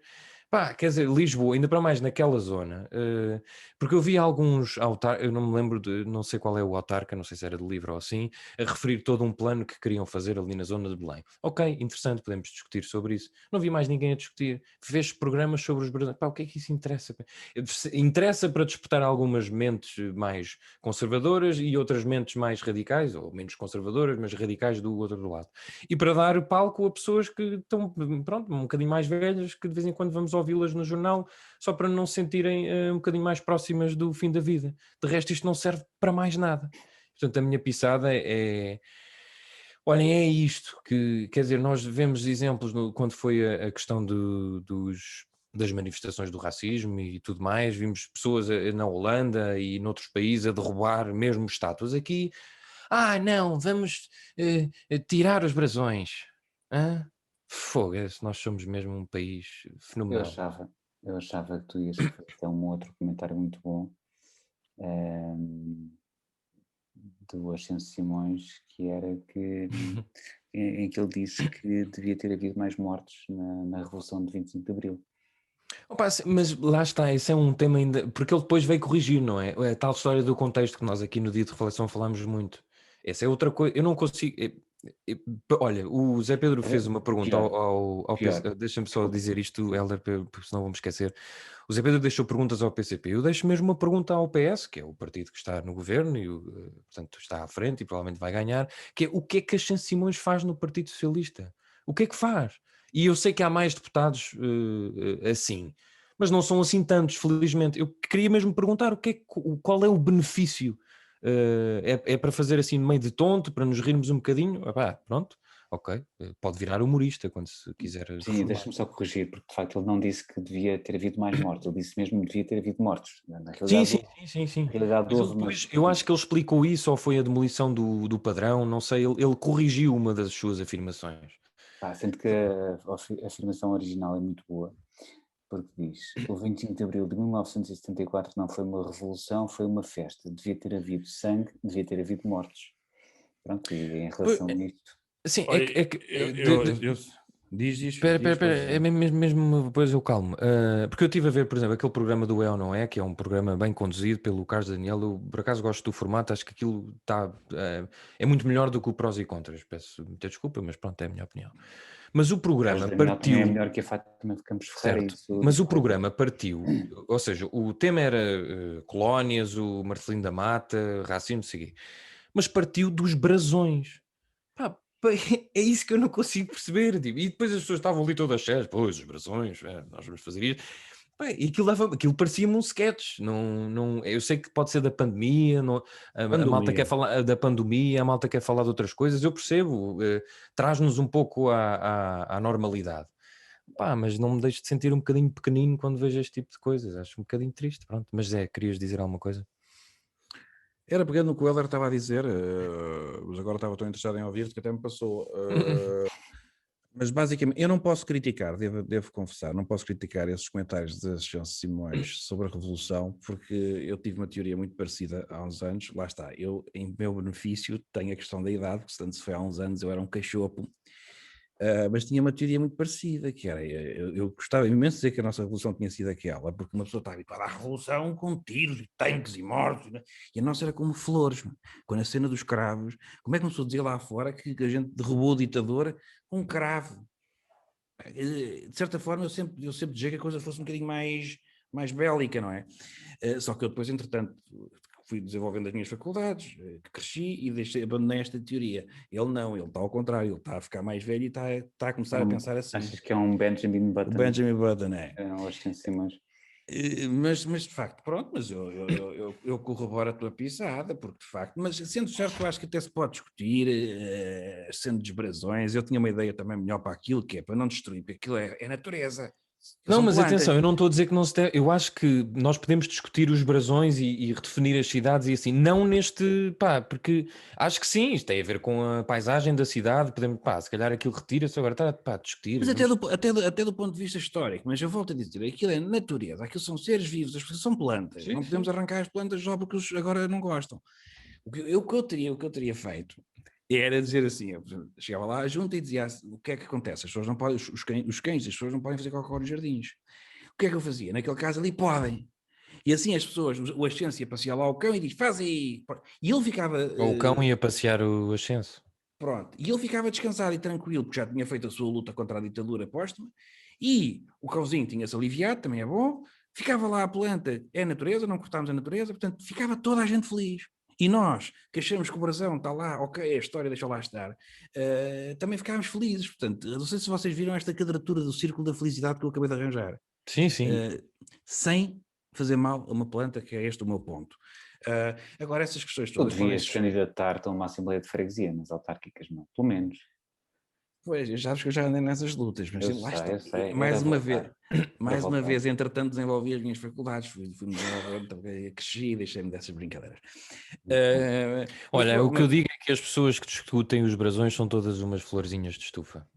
Quer dizer, Lisboa, ainda para mais naquela zona, porque eu vi alguns eu não me lembro não sei qual é o autarca, não sei se era de Livro ou assim, a referir todo um plano que queriam fazer ali na zona de Belém. Ok, interessante, podemos discutir sobre isso. Não vi mais ninguém a discutir. Fez programas sobre os brasileiros. O que é que isso interessa? Interessa para despertar algumas mentes mais conservadoras e outras mentes mais radicais, ou menos conservadoras, mas radicais do outro lado. E para dar palco a pessoas que estão, pronto, um bocadinho mais velhas, que de vez em quando vamos ouvi-las no jornal só para não se sentirem um bocadinho mais próximas do fim da vida. De resto, isto não serve para mais nada. Portanto, a minha pisada olhem, é isto, que quer dizer, nós vemos exemplos quando foi a questão das manifestações do racismo e tudo mais, vimos pessoas na Holanda e noutros países a derrubar mesmo estátuas. Aqui, não, vamos tirar os brasões. Hã? Fogo, nós somos mesmo um país Eu fenomenal. achava que tu ias fazer um outro comentário muito bom do Ascenso Simões, que era que em que ele disse que devia ter havido mais mortos na Revolução de 25 de Abril. Opa, mas lá está, esse é um tema ainda, porque ele depois veio corrigir, não é? É a tal história do contexto que nós aqui no Dia de Reflexão falamos muito. Essa é outra coisa, eu não consigo. Olha, o Zé Pedro fez uma pergunta ao pior. PCP, deixa-me só dizer isto, Hélder, porque senão vou-me esquecer. O Zé Pedro deixou perguntas ao PCP, eu deixo mesmo uma pergunta ao PS, que é o partido que está no governo e, portanto, está à frente e provavelmente vai ganhar, que é o que é que a Ascenso Simões faz no Partido Socialista? O que é que faz? E eu sei que há mais deputados assim, mas não são assim tantos, felizmente. Eu queria mesmo perguntar qual é o benefício? É para fazer assim no meio de tonto, para nos rirmos um bocadinho? Pronto, ok. Pode virar humorista quando se quiser Sim, reformar. deixa-me só corrigir, porque de facto ele não disse que devia ter havido mais mortos, ele disse mesmo que devia ter havido mortos. Na realidade, Sim. na realidade Mas houve, mas eu acho que ele explicou isso, ou foi a demolição do padrão, não sei, ele corrigiu uma das suas afirmações. sendo que a afirmação original é muito boa, porque diz: o 25 de Abril de 1974 não foi uma revolução, foi uma festa, devia ter havido sangue, devia ter havido mortos. Pronto, e em relação a isto... Sim, Olha, é que diz, Espera, podes é dizer. mesmo depois eu calmo. Porque eu estive a ver, por exemplo, aquele programa do É ou Não É, que é um programa bem conduzido pelo Carlos Daniel. Eu, por acaso, gosto do formato, acho que aquilo é muito melhor do que o prós e contras. Peço muita desculpa, mas pronto, é a minha opinião. Mas o programa Carlos Daniel também é partiu. melhor que a Fátima de Campos Ferreira. Certo, Isso mas o discordo. programa partiu, ou seja, o tema era colónias, o Marcelino da Mata, racismo, não sei o quê, mas partiu dos brasões. Pá, é isso que eu não consigo perceber. Tipo, e depois as pessoas estavam ali todas cheias, pois, os brasões, nós vamos fazer isto. Pá, e aquilo parecia-me um sketch. Eu sei que pode ser da pandemia, a malta quer falar da pandemia, a malta quer falar de outras coisas, eu percebo, traz-nos um pouco à normalidade. Pá, mas não me deixo de sentir um bocadinho pequenino quando vejo este tipo de coisas, acho um bocadinho triste, pronto. Mas querias dizer alguma coisa? Era pegando no que o Hélder estava a dizer, mas agora estava tão interessado em ouvir-te que até me passou. Mas basicamente, eu não posso criticar, devo confessar, não posso criticar esses comentários de Ascenso Simões sobre a Revolução, porque eu tive uma teoria muito parecida há uns anos. Lá está, eu, em meu benefício, tenho a questão da idade, portanto, se foi há uns anos, eu era um cachopo. Mas tinha uma teoria muito parecida, que era, eu gostava imenso de dizer que a nossa revolução tinha sido aquela, porque uma pessoa está habituada à revolução com tiros e tanques e mortos, né? E a nossa era como flores, quando a cena dos cravos, como é que uma pessoa dizia lá fora que a gente derrubou a ditadura com um cravo? De certa forma eu sempre desejei que a coisa fosse um bocadinho mais bélica, não é? Só que eu depois, entretanto, fui desenvolvendo as minhas faculdades, cresci e abandonei esta teoria. Ele não, ele está ao contrário, ele está a ficar mais velho e está a começar a pensar assim. Achas que é um Benjamin Button? O Benjamin Button, é. Ou Ascenso Simões? Mas de facto, pronto, mas eu corroboro a tua pisada, porque de facto, mas sendo certo, eu acho que até se pode discutir, sendo desbrasões. Eu tinha uma ideia também melhor para aquilo, que é para não destruir, porque aquilo é natureza. Não, São mas plantas. atenção, eu não estou a dizer que não se deve. Eu acho que nós podemos discutir os brasões e redefinir as cidades e assim, não neste, porque acho que sim, isto tem a ver com a paisagem da cidade, podemos, se calhar aquilo retira-se, agora está a discutir. Mas até do ponto de vista histórico, mas eu volto a dizer, aquilo é natureza, aquilo são seres vivos, as pessoas são plantas, Sim, não podemos arrancar as plantas só porque agora não gostam. O que eu teria feito era dizer assim, eu chegava lá junto e dizia o que é que acontece, as pessoas não podem, os cães, as pessoas não podem fazer cocó nos jardins. O que é que eu fazia? Naquele caso ali podem. E assim as pessoas, o Ascenso ia passear lá ao cão e diz, faz aí. E ele ficava... Ou o cão ia passear o Ascenso. Pronto, e ele ficava descansado e tranquilo, porque já tinha feito a sua luta contra a ditadura póstuma, e o cãozinho tinha-se aliviado, também é bom, ficava lá a planta, é a natureza, não cortámos a natureza, portanto ficava toda a gente feliz. E nós, que achamos que o brasão está lá, ok, é a história, deixa lá estar, também ficámos felizes. Portanto, não sei se vocês viram esta quadratura do círculo da felicidade que eu acabei de arranjar. Sim, sim. sem fazer mal a uma planta, que é este o meu ponto. Agora, essas questões Tu todas... devias candidatar-te a uma Assembleia de Freguesia nas autárquicas, não? Pelo menos. Pois, já acho que eu já andei nessas lutas, mas lá está. Eu sei. Mais Era uma voltar. vez, Era mais uma voltar. vez, entretanto, desenvolvi as minhas faculdades, fui-me desenvolvendo, cresci e deixei-me dessas brincadeiras. Mas Olha, o que mas- eu digo é que as pessoas que discutem os brasões são todas umas florzinhas de estufa.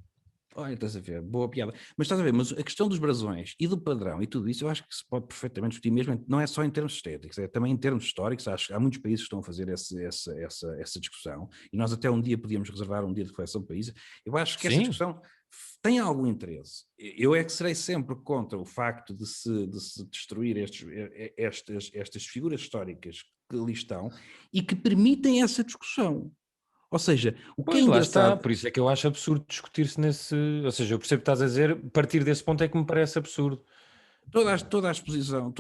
Olha, estás a ver, boa piada. Mas estás a ver, mas a questão dos brasões e do padrão e tudo isso, eu acho que se pode perfeitamente discutir mesmo, não é só em termos estéticos, é também em termos históricos. Acho que há muitos países que estão a fazer essa discussão, e nós até um dia podíamos reservar um dia de reflexão para isso. Eu acho que essa Sim. discussão tem algum interesse. Eu é que serei sempre contra o facto de se destruir estas figuras históricas que ali estão e que permitem essa discussão. Ou seja, o que é Pois, lá está, engraçado... por isso é que eu acho absurdo discutir-se nesse. Ou seja, eu percebo o que estás a dizer, partir desse ponto é que me parece absurdo. Toda a exposição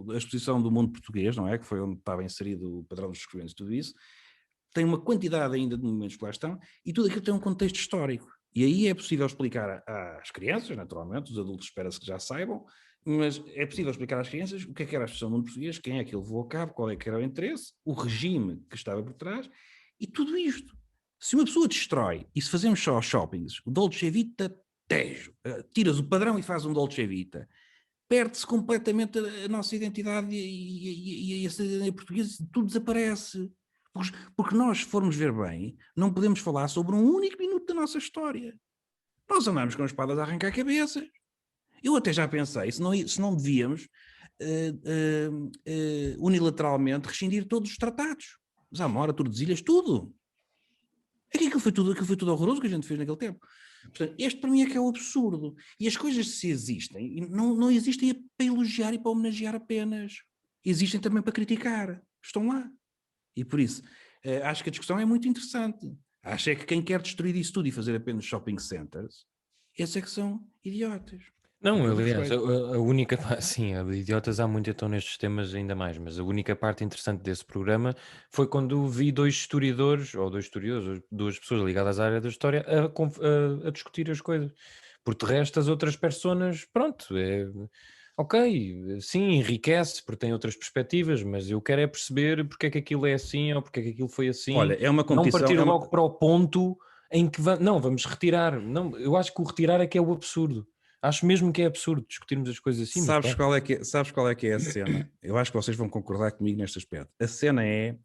a exposição do mundo português, não é? Que foi onde estava inserido o padrão dos descobrimentos e tudo isso, tem uma quantidade ainda de monumentos que lá estão, e tudo aquilo tem um contexto histórico. E aí é possível explicar às crianças, naturalmente, os adultos espera-se que já saibam, mas é possível explicar às crianças o que era a exposição do mundo português, quem é que ele levou a cabo, qual é que era o interesse, o regime que estava por trás, e tudo isto. Se uma pessoa destrói, e se fazemos só shoppings, o Dolce Vita Tejo, tiras o padrão e faz um Dolce Vita, perde-se completamente a nossa identidade e a cidadania portuguesa, tudo desaparece. Porque nós, se formos ver bem, não podemos falar sobre um único minuto da nossa história. Nós andamos com espadas a arrancar cabeças. Eu até já pensei, se não devíamos unilateralmente rescindir todos os tratados. Zamora, Tordesilhas, tudo. Aquilo foi tudo horroroso que a gente fez naquele tempo. Portanto, este para mim é que é o absurdo. E as coisas, se existem, não existem para elogiar e para homenagear apenas. Existem também para criticar. Estão lá. E por isso, acho que a discussão é muito interessante. Acho é que quem quer destruir isso tudo e fazer apenas shopping centers, esses é que são idiotas. Não, Com todo aliás, respeito. a única. Sim, de idiotas há muito, então nestes temas ainda mais, mas a única parte interessante desse programa foi quando vi dois historiadores, ou duas pessoas ligadas à área da história, a discutir as coisas. Porque de resto, as outras personas, pronto, ok, sim, enriquece porque tem outras perspectivas, mas eu quero é perceber porque é que aquilo é assim ou porque é que aquilo foi assim. Olha, é uma Não competição. partir logo para o ponto em que não, vamos retirar. Não, eu acho que o retirar é que é o absurdo. Acho mesmo que é absurdo discutirmos as coisas assim. Sabes qual é que é a cena? Eu acho que vocês vão concordar comigo neste aspecto. A cena é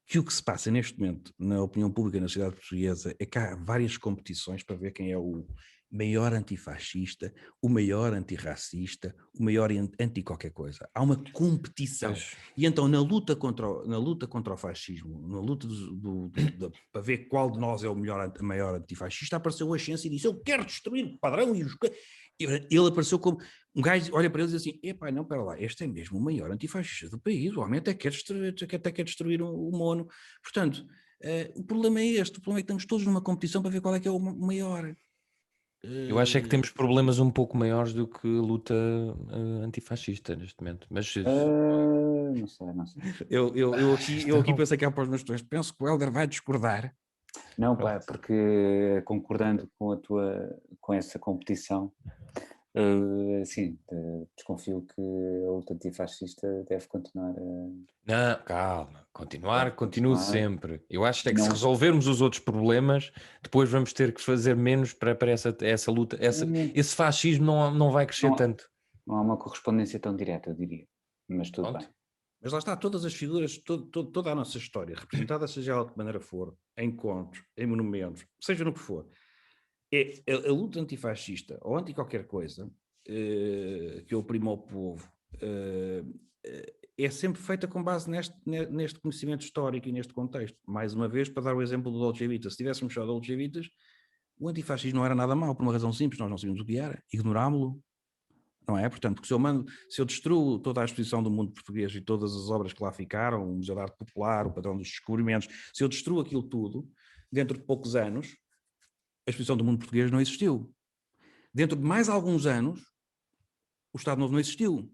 que o que se passa neste momento na opinião pública na sociedade portuguesa é que há várias competições para ver quem é o maior antifascista, o maior antirracista, o maior anti-qualquer coisa. Há uma competição. E então na luta contra o fascismo, na luta para ver qual de nós é o maior antifascista, apareceu o Ascenso e disse: eu quero destruir o padrão e os... Ele apareceu como um gajo, olha para ele e diz assim: epá, não, pera lá, este é mesmo o maior antifascista do país, o homem até quer destruir o mono. Portanto, o problema é este, o problema é que estamos todos numa competição para ver qual é que é o maior. Eu acho é que temos problemas um pouco maiores do que a luta antifascista neste momento. Mas Não sei. Eu aqui pensei que há para os meus questões. Penso que o Helder vai discordar. Não, pá, porque concordando com essa competição, sim, desconfio que a luta antifascista deve continuar. não, calma, continuo continuar. sempre. Eu acho é que se Não. resolvermos os outros problemas, depois vamos ter que fazer menos para essa luta. Esse fascismo não vai crescer Não. tanto. Não há uma correspondência tão direta, eu diria, mas tudo Pronto. bem. Mas lá está, todas as figuras, toda a nossa história, representada seja ela de que maneira for, em contos, em monumentos, seja no que for, a luta antifascista ou anti qualquer coisa que oprima o povo é sempre feita com base neste conhecimento histórico e neste contexto. Mais uma vez, para dar o exemplo do Dolce Vita, se tivéssemos só Dolce Vitas, o antifascismo não era nada mau, por uma razão simples, nós não sabíamos o que era, ignorámo-lo. Não é? Portanto, que se eu destruo toda a exposição do mundo português e todas as obras que lá ficaram, o Museu de Arte Popular, o Padrão dos Descobrimentos, se eu destruo aquilo tudo, dentro de poucos anos, a exposição do mundo português não existiu. Dentro de mais alguns anos, o Estado Novo não existiu.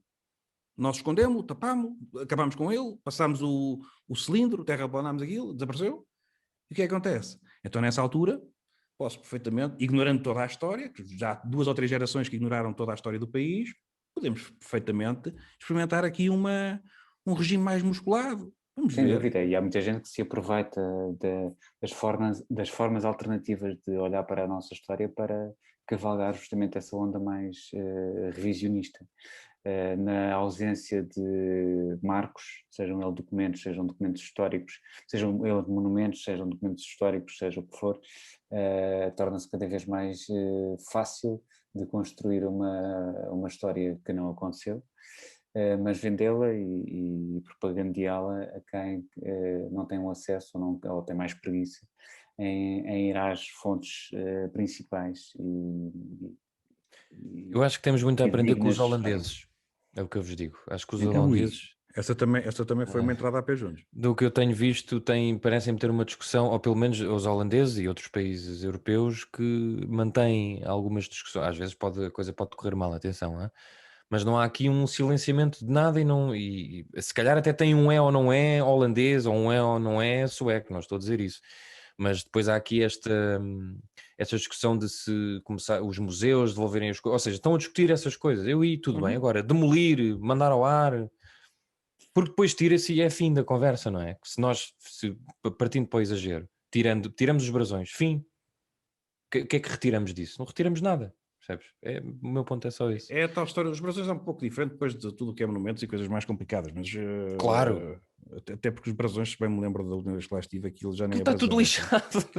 Nós escondemos-lo, tapámos, acabámos com ele, passámos o cilindro, terraplanámos aquilo, desapareceu. E o que é que acontece? Então, nessa altura, posso perfeitamente, ignorando toda a história, que já há 2 ou 3 gerações que ignoraram toda a história do país, podemos perfeitamente experimentar aqui um regime mais musculado. Vamos Sem ver. dúvida, e há muita gente que se aproveita das formas alternativas de olhar para a nossa história para cavalgar justamente essa onda mais revisionista. Na ausência de marcos, sejam documentos históricos, sejam eles monumentos, sejam documentos históricos, seja o que for, torna-se cada vez mais fácil de construir uma história que não aconteceu, mas vendê-la e propagandeá-la a quem não tem um acesso ou tem mais preguiça em ir às fontes principais Eu acho que temos muito a aprender com os dignas. holandeses. É o que eu vos digo. Acho que os Então, holandeses, Essa também foi uma entrada a pé juntos. do que eu tenho visto, parecem ter uma discussão, ou pelo menos os holandeses e outros países europeus, que mantêm algumas discussões. Às vezes a coisa pode correr mal, atenção, não é? Mas não há aqui um silenciamento de nada e se calhar até tem um é ou não é holandês, ou um é ou não é sueco, não estou a dizer isso. Mas depois há aqui esta discussão de se começar os museus devolverem as coisas, ou seja, estão a discutir essas coisas. Tudo bem, agora demolir, mandar ao ar, porque depois tira-se e é fim da conversa, não é? Que se nós, partindo para o exagero, tiramos os brasões, fim. O que é que retiramos disso? Não retiramos nada, percebes? O meu ponto é só isso. É a tal história, os brasões é um pouco diferente depois de tudo o que é monumentos e coisas mais complicadas, mas Claro. Até porque os brasões, se bem me lembro da última vez que lá estive, aquilo já nem Aquilo é está tudo brasões.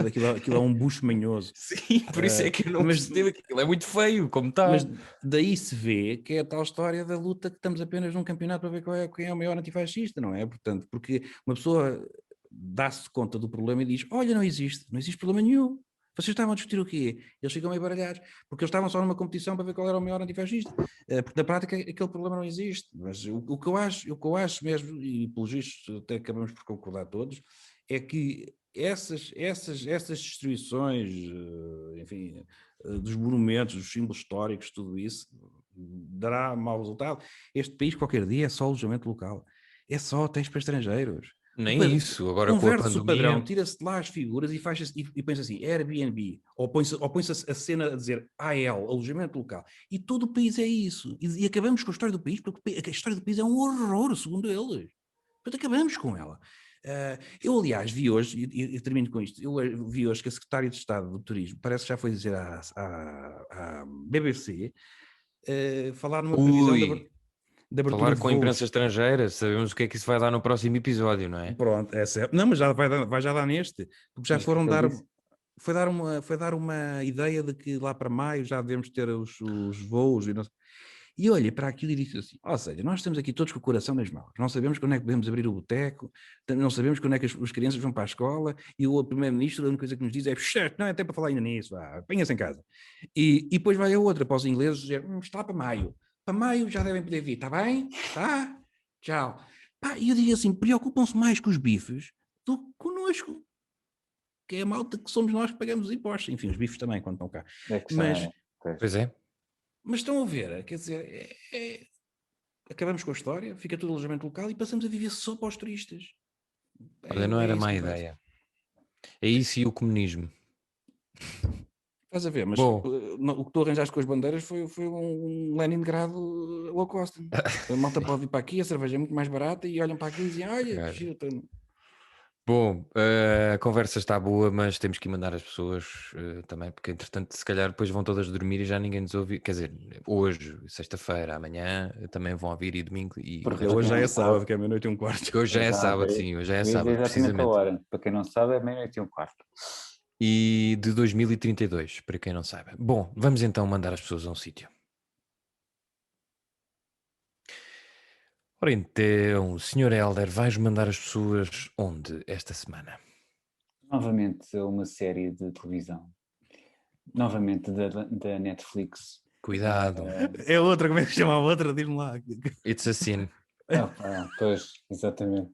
lixado. Aquilo é um bucho manhoso. Sim, por isso é que eu não percebo que aquilo é muito feio, como está. Mas daí se vê que é a tal história da luta que estamos apenas num campeonato para ver quem é o maior antifascista, não é? Portanto, porque uma pessoa dá-se conta do problema e diz, olha, não existe problema nenhum. Vocês estavam a discutir o quê? Eles ficam meio baralhados, porque eles estavam só numa competição para ver qual era o maior antifascista. Porque na prática aquele problema não existe. Mas o que eu acho mesmo, e pelos vistos até acabamos por concordar todos, é que essas destruições, enfim, dos monumentos, dos símbolos históricos, tudo isso, dará mau resultado. Este país qualquer dia é só alojamento local. É só hotéis para estrangeiros. Nem isso, agora com a Converte-se o padrão, pandemia. tira-se de lá as figuras e pensa assim, Airbnb, ou põe-se a cena a dizer AL, alojamento local, e todo o país é isso, e acabamos com a história do país, porque a história do país é um horror, segundo eles, portanto acabamos com ela. Eu aliás vi hoje, e termino com isto, eu vi hoje que a Secretária de Estado do Turismo, parece que já foi dizer à BBC, falar numa previsão de abertura Falar de com a voos. imprensa estrangeira, sabemos o que é que isso vai dar no próximo episódio, não é? Pronto, é certo. Não, mas já vai já dar neste, porque já Mas foram que ele dar, disse? foi dar uma ideia de que lá para maio já devemos ter os voos e não sei. E olha para aquilo e disse assim, ou seja, nós estamos aqui todos com o coração nas mãos, não sabemos quando é que podemos abrir o boteco, não sabemos quando é que as crianças vão para a escola, e o primeiro-ministro a única coisa que nos diz é, não é tempo para falar ainda nisso, apanha-se em casa. E depois vai a outra para os ingleses dizer, está para maio já devem poder vir, está bem? Tá? Tchau. E eu digo assim, preocupam-se mais com os bifes do que connosco, que é a malta que somos nós que pagamos os impostos, enfim, os bifes também quando estão cá. É que Mas, Pois é. mas estão a ver, quer dizer, acabamos com a história, fica tudo alojamento local e passamos a viver só para os turistas. Olha, não era isso má que me parece. ideia. É isso e o comunismo. Estás a ver, mas Bom. o que tu arranjaste com as bandeiras foi um Leningrado low cost. A malta pode vir para aqui, a cerveja é muito mais barata e olham para aqui e dizem, olha, Cara. giro, Bom, a conversa está boa, mas temos que mandar as pessoas também, porque entretanto, se calhar depois vão todas dormir e já ninguém nos ouve. Quer dizer, hoje, sexta-feira, amanhã também vão ouvir e domingo. Porque hoje já é Exatamente. sábado, que é meia-noite e um quarto. Hoje já é Exato, sábado, sim, hoje já é eu ia dizer sábado, exatamente a precisamente. hora. Para quem não sabe, é 00:15. E de 2032, para quem não saiba. Bom, vamos então mandar as pessoas a um sítio. Ora então, Sr. Helder, vais mandar as pessoas onde esta semana? Novamente uma série de televisão. Novamente da Netflix. Cuidado, É outra, como é que se chama a outra? Diz-me lá. it's a sin. Pois, exatamente.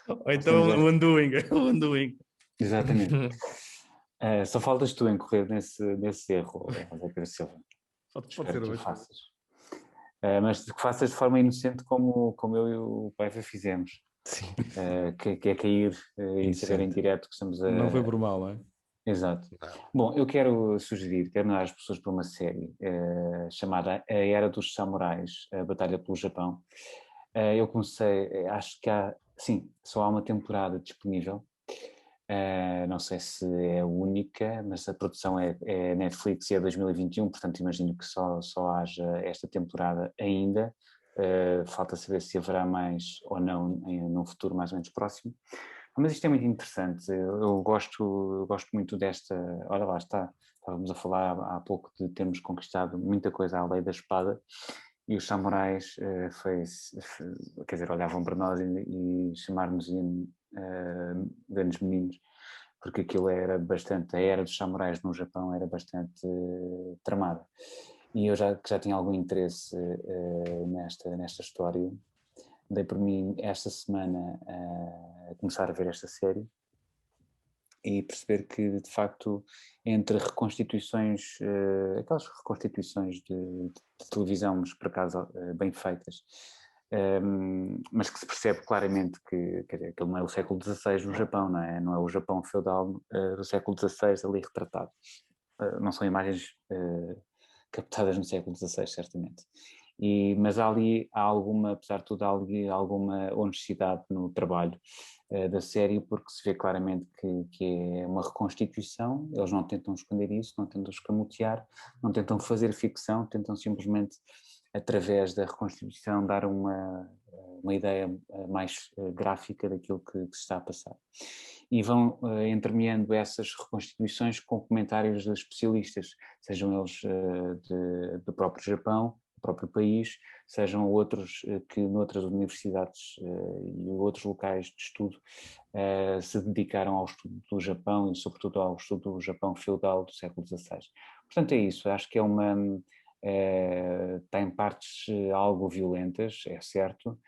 Ou então o Undoing. O Undoing. Exatamente. Só faltas tu em correr nesse erro, José Pedro Silva. Pode Espero ser que o hoje. faças. Mas que faças de forma inocente como eu e o Paiva fizemos. Sim. Que é cair e saber em Inocente. direto que estamos a... Não foi por mal, não é? Exato. Não. Bom, eu quero mandar as pessoas para uma série chamada A Era dos Samurais, a Batalha pelo Japão. Eu comecei, acho que só há uma temporada disponível. Não sei se é a única, mas a produção é Netflix e é 2021, portanto imagino que só haja esta temporada ainda. Falta saber se haverá mais ou não num futuro mais ou menos próximo. Mas isto é muito interessante, eu gosto muito desta. Olha lá está, estávamos a falar há pouco de termos conquistado muita coisa à lei da espada, e os samurais quer dizer, olhavam para nós e chamar-nos-iam grandes meninos, porque aquilo era bastante, a era dos samurais no Japão era bastante tramada. E eu que já tinha algum interesse nesta história, dei por mim esta semana a começar a ver esta série e perceber que, de facto, entre reconstituições, aquelas reconstituições de televisão, mas por acaso bem feitas, mas que se percebe claramente que, quer dizer, aquilo não é o século XVI no Japão, não é? Não é o Japão feudal do século XVI ali retratado. Não são imagens captadas no século XVI, certamente. Mas há alguma, apesar de tudo, há ali alguma honestidade no trabalho da série, porque se vê claramente que é uma reconstituição. Eles não tentam esconder isso, não tentam escamotear, não tentam fazer ficção, tentam simplesmente, através da reconstituição, dar uma ideia mais gráfica daquilo que se está a passar. E vão entremeando essas reconstituições com comentários de especialistas, sejam eles do próprio Japão, do próprio país, sejam outros que noutras universidades e outros locais de estudo se dedicaram ao estudo do Japão e sobretudo ao estudo do Japão feudal do século XVI. Portanto é isso, acho que tem partes algo violentas, é certo,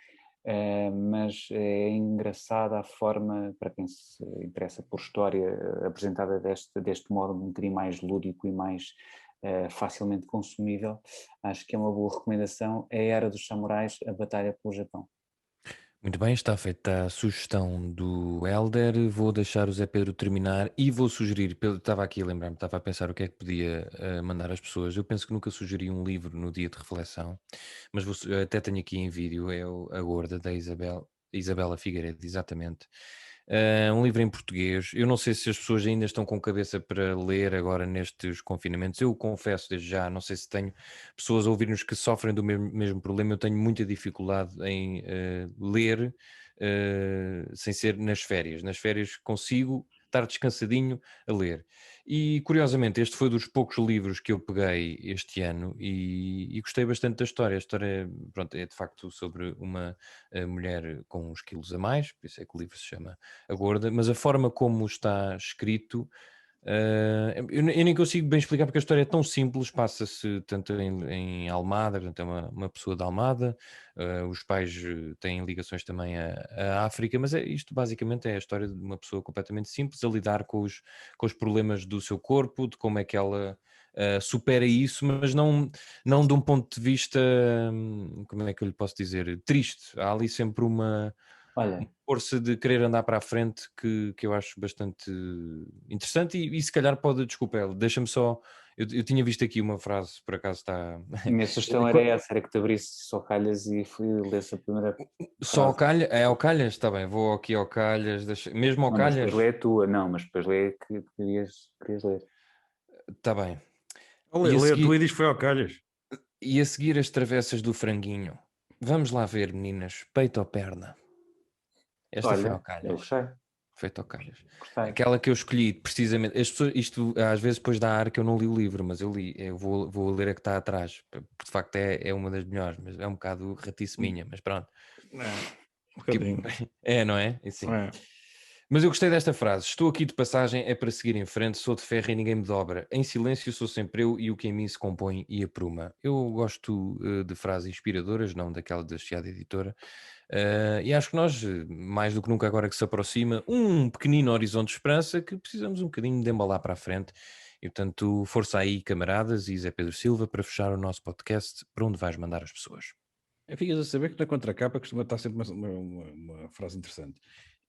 mas é engraçada a forma, para quem se interessa por história, apresentada deste modo um bocadinho mais lúdico e mais facilmente consumível. Acho que é uma boa recomendação. É a Era dos Samurais, a Batalha pelo Japão. Muito bem, está feita a sugestão do Hélder. Vou deixar o Zé Pedro terminar e vou sugerir, estava aqui a lembrar-me, estava a pensar o que é que podia mandar às pessoas. Eu penso que nunca sugeri um livro no dia de reflexão, mas até tenho aqui em vídeo, é A Gorda, da Isabela Figueiredo, exatamente. Um livro em português. Eu não sei se as pessoas ainda estão com cabeça para ler agora nestes confinamentos. Eu confesso desde já, não sei se tenho pessoas a ouvir-nos que sofrem do mesmo problema. Eu tenho muita dificuldade em ler sem ser nas férias. Nas férias consigo estar descansadinho a ler. E curiosamente, este foi dos poucos livros que eu peguei este ano e gostei bastante da história. A história, pronto, é de facto sobre uma mulher com uns quilos a mais, por isso é que o livro se chama A Gorda, mas a forma como está escrito, eu nem consigo bem explicar porque a história é tão simples, passa-se tanto em Almada, portanto é uma pessoa de Almada, os pais têm ligações também à África, mas isto basicamente é a história de uma pessoa completamente simples a lidar com os problemas do seu corpo, de como é que ela supera isso, mas não de um ponto de vista, como é que eu lhe posso dizer, triste. Há ali sempre uma Olha, força de querer andar para a frente que eu acho bastante interessante e se calhar pode, desculpa, deixa-me só, eu tinha visto aqui uma frase, por acaso está... a minha sugestão era essa, era que te abrisse só calhas e fui ler a primeira Só ao frase. Calhas? É ao Calhas? Está bem, vou aqui ao Calhas, mesmo ao Não, mas Calhas? depois lê a tua, não, mas depois lê que querias ler. Está bem. Lê a tua e diz que foi ao calhas. E a seguir as travessas do franguinho. Vamos lá ver, meninas, peito ou perna? Esta foi ao Olha, eu Calhas. gostei, Feito ao Calhas. gostei. Aquela que eu escolhi, precisamente, as pessoas, isto às vezes depois dá ar que eu não li o livro, mas eu li, eu vou ler a que está atrás, porque de facto é uma das melhores, mas é um bocado ratice minha, mas pronto. Um bocadinho. É, não é? Assim. É. Mas eu gostei desta frase. Estou aqui de passagem, é para seguir em frente, sou de ferro e ninguém me dobra. Em silêncio sou sempre eu e o que em mim se compõe e apruma. Eu gosto de frases inspiradoras, não daquela da Chiado Editora. E acho que nós, mais do que nunca agora que se aproxima, um pequenino horizonte de esperança que precisamos um bocadinho de embalar para a frente. E portanto, força aí, camaradas, e Zé Pedro Silva, para fechar o nosso podcast, para onde vais mandar as pessoas? Ficas a saber que na contracapa costuma estar sempre uma frase interessante.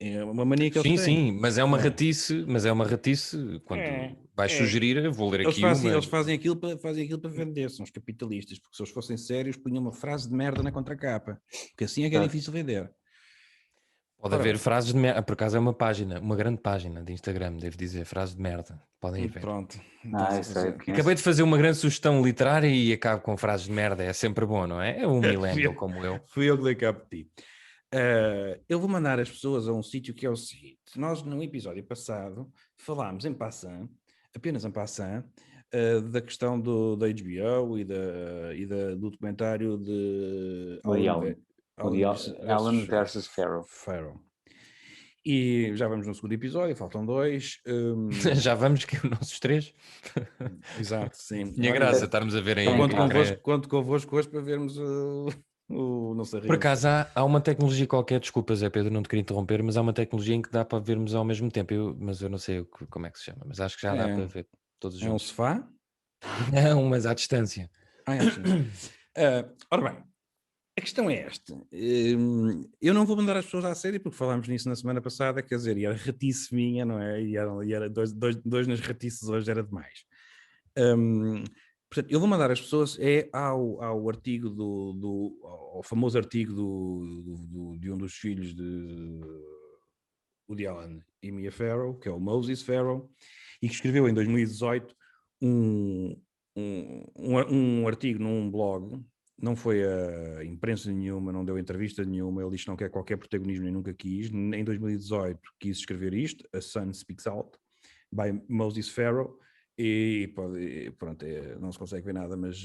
É uma mania que eles Sim, têm. sim, mas é uma ratice, quando É, vais é. sugerir, eu vou ler Eles aqui fazem, uma. eles fazem aquilo para vender, são os capitalistas, porque se eles fossem sérios, punham uma frase de merda na contracapa, porque assim é que é Exato. difícil vender. Pode Ora haver bem, frases de merda, por acaso é uma página, uma grande página de Instagram, devo dizer, frases de merda, podem ir ver. pronto. Isso eu conheço. Acabei de fazer uma grande sugestão literária e acabo com frases de merda, é sempre bom, não é? É um millennial como eu. Fui eu que dei cabo de ti. Eu vou mandar as pessoas a um sítio que é o seguinte. Nós, no episódio passado, falámos em passant, apenas em passant, da questão da HBO do documentário de Woody Allen. Woody Allen versus Farrow. Farrow. E já vamos no segundo episódio, faltam 2. Já vamos que os nossos 3. Exato, sim. Tinha Olha, graça estarmos a ver em conto convosco hoje para vermos o Não Sei Por Rir. acaso há uma tecnologia qualquer, desculpa Zé Pedro, não te queria interromper, mas há uma tecnologia em que dá para vermos ao mesmo tempo, mas eu não sei como é que se chama, mas acho que já dá para ver todos É um juntos. sofá? Não, mas à distância. Ora bem, a questão é esta. Eu não vou mandar as pessoas à série porque falámos nisso na semana passada, quer dizer, e era ratice minha, não é? E era dois nas ratices hoje, era demais. Portanto, eu vou mandar as pessoas ao artigo ao famoso artigo de um dos filhos de Woody Allen e Mia Farrow, que é o Moses Farrow, e que escreveu em 2018 um artigo num blog. Não foi a imprensa nenhuma, não deu entrevista nenhuma, ele diz que não quer qualquer protagonismo e nunca quis. Em 2018 quis escrever isto, A Sun Speaks Out, by Moses Farrow, e pronto, não se consegue ver nada, mas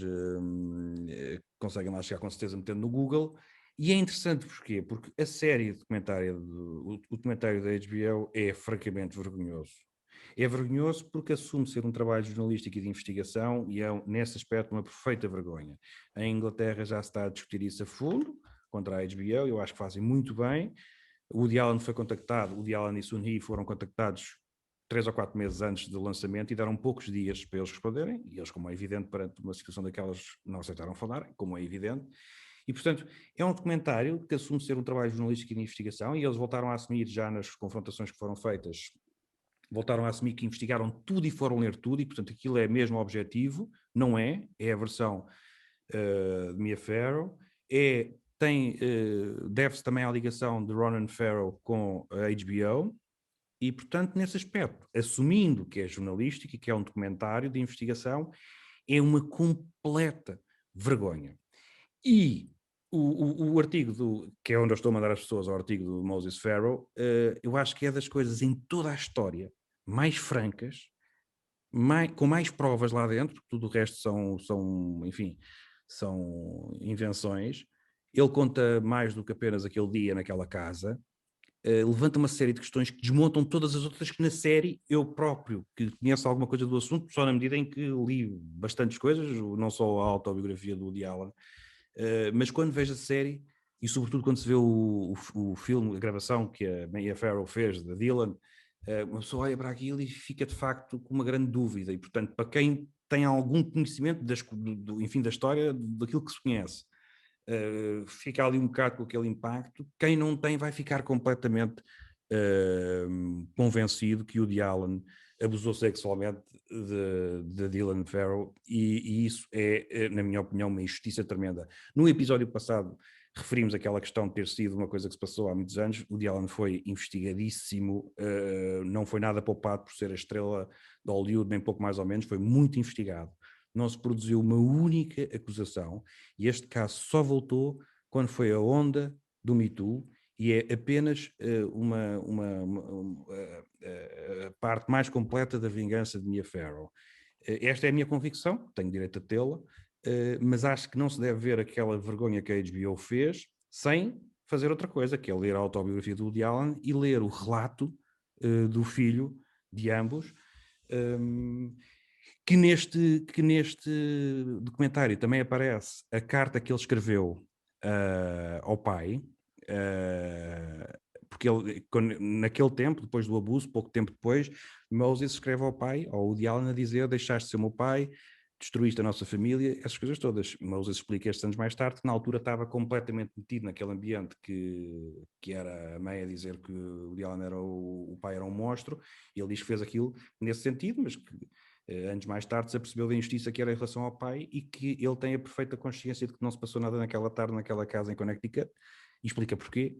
conseguem lá chegar com certeza metendo no Google. E é interessante porquê? Porque a série documentária, o documentário da HBO é francamente vergonhoso. É vergonhoso porque assume ser um trabalho jornalístico e de investigação e é, nesse aspecto, uma perfeita vergonha. Em Inglaterra já se está a discutir isso a fundo, contra a HBO, eu acho que fazem muito bem. O Woody Allen foi contactado, o Woody Allen e Sun Hee foram contactados 3 ou 4 meses antes do lançamento e deram poucos dias para eles responderem, e eles, como é evidente, perante uma situação daquelas, não aceitaram falar, como é evidente. E, portanto, é um documentário que assume ser um trabalho jornalístico e de investigação, e eles voltaram a assumir já nas confrontações que foram feitas, voltaram a assumir que investigaram tudo e foram ler tudo, e, portanto, aquilo é mesmo o objetivo, não é a versão de Mia Farrow, deve-se também à ligação de Ronan Farrow com a HBO, e, portanto, nesse aspecto, assumindo que é jornalístico e que é um documentário de investigação, é uma completa vergonha. E o artigo, que é onde eu estou a mandar as pessoas ao artigo do Moses Farrow, eu acho que é das coisas em toda a história mais francas, com mais provas lá dentro, porque tudo o resto enfim, são invenções. Ele conta mais do que apenas aquele dia naquela casa, levanta uma série de questões que desmontam todas as outras que na série eu próprio, que conheço alguma coisa do assunto, só na medida em que li bastantes coisas, não só a autobiografia do Woody Allen, mas quando vejo a série, e sobretudo quando se vê o filme, a gravação que a Mia Farrow fez da Dylan, uma pessoa olha para aquilo e fica de facto com uma grande dúvida, e portanto para quem tem algum conhecimento enfim, da história, daquilo que se conhece, fica ali um bocado com aquele impacto. Quem não tem vai ficar completamente convencido que o Woody Allen abusou sexualmente de Dylan Farrow, e isso é, na minha opinião, uma injustiça tremenda. No episódio passado referimos aquela questão de ter sido uma coisa que se passou há muitos anos. O Woody Allen foi investigadíssimo, não foi nada poupado por ser a estrela de Hollywood, nem pouco mais ou menos, foi muito investigado. Não se produziu uma única acusação, e este caso só voltou quando foi a onda do Me Too, e é apenas a parte mais completa da vingança de Mia Farrow. Esta é a minha convicção, tenho direito a tê-la, mas acho que não se deve ver aquela vergonha que a HBO fez sem fazer outra coisa, que é ler a autobiografia do Woody Allen e ler o relato do filho de ambos, que neste documentário também aparece a carta que ele escreveu ao pai, porque ele, naquele tempo, depois do abuso, pouco tempo depois, Moses escreve ao pai, ao Woody Allen, a dizer: deixaste de ser meu pai, destruíste a nossa família, essas coisas todas. Moses explica estes anos mais tarde que na altura estava completamente metido naquele ambiente que era a mãe a dizer que o Dylan era o pai era um monstro, e ele diz que fez aquilo nesse sentido, mas que anos mais tarde se apercebeu da injustiça que era em relação ao pai e que ele tem a perfeita consciência de que não se passou nada naquela tarde, naquela casa em Connecticut, e explica porquê.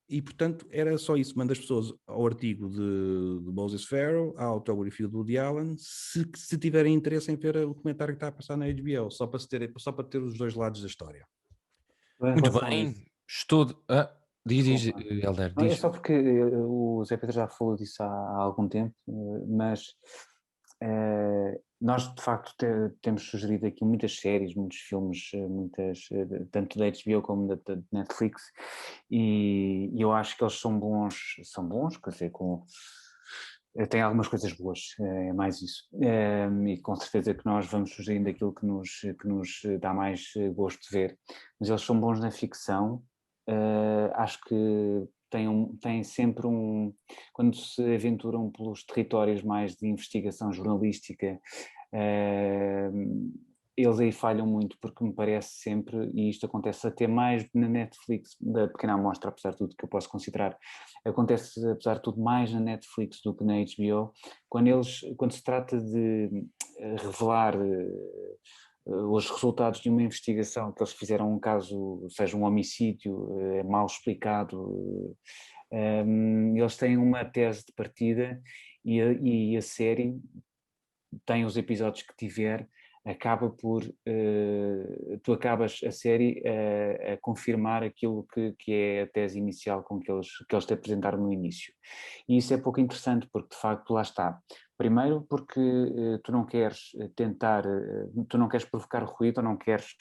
E, portanto, era só isso. Manda as pessoas ao artigo de Moses Farrow, à autobiografia do Woody Allen, se tiverem interesse em ver o documentário que está a passar na HBO, só para ter os dois lados da história. Em Muito relação a bem, isso, estou. Diz, desculpa. Helder, Não, é diz. só porque o Zé Pedro já falou disso há algum tempo, mas nós de facto temos sugerido aqui muitas séries, muitos filmes, tanto da HBO como da Netflix, e eu acho que eles são bons, quer dizer, tem algumas coisas boas, é mais isso. E com certeza que nós vamos sugerindo aquilo que nos dá mais gosto de ver, mas eles são bons na ficção. Acho que têm sempre quando se aventuram pelos territórios mais de investigação jornalística, eles aí falham muito, porque me parece sempre, e isto acontece até mais na Netflix, da pequena amostra, apesar de tudo que eu posso considerar, acontece apesar de tudo mais na Netflix do que na HBO, quando se trata de revelar os resultados de uma investigação que eles fizeram um caso, seja um homicídio mal explicado, eles têm uma tese de partida e a série tem os episódios que tiver, acaba por, tu acabas a série a confirmar aquilo que é a tese inicial com que eles te apresentaram no início. E isso é pouco interessante porque de facto lá está. Primeiro porque tu não queres tu não queres provocar ruído, ou não queres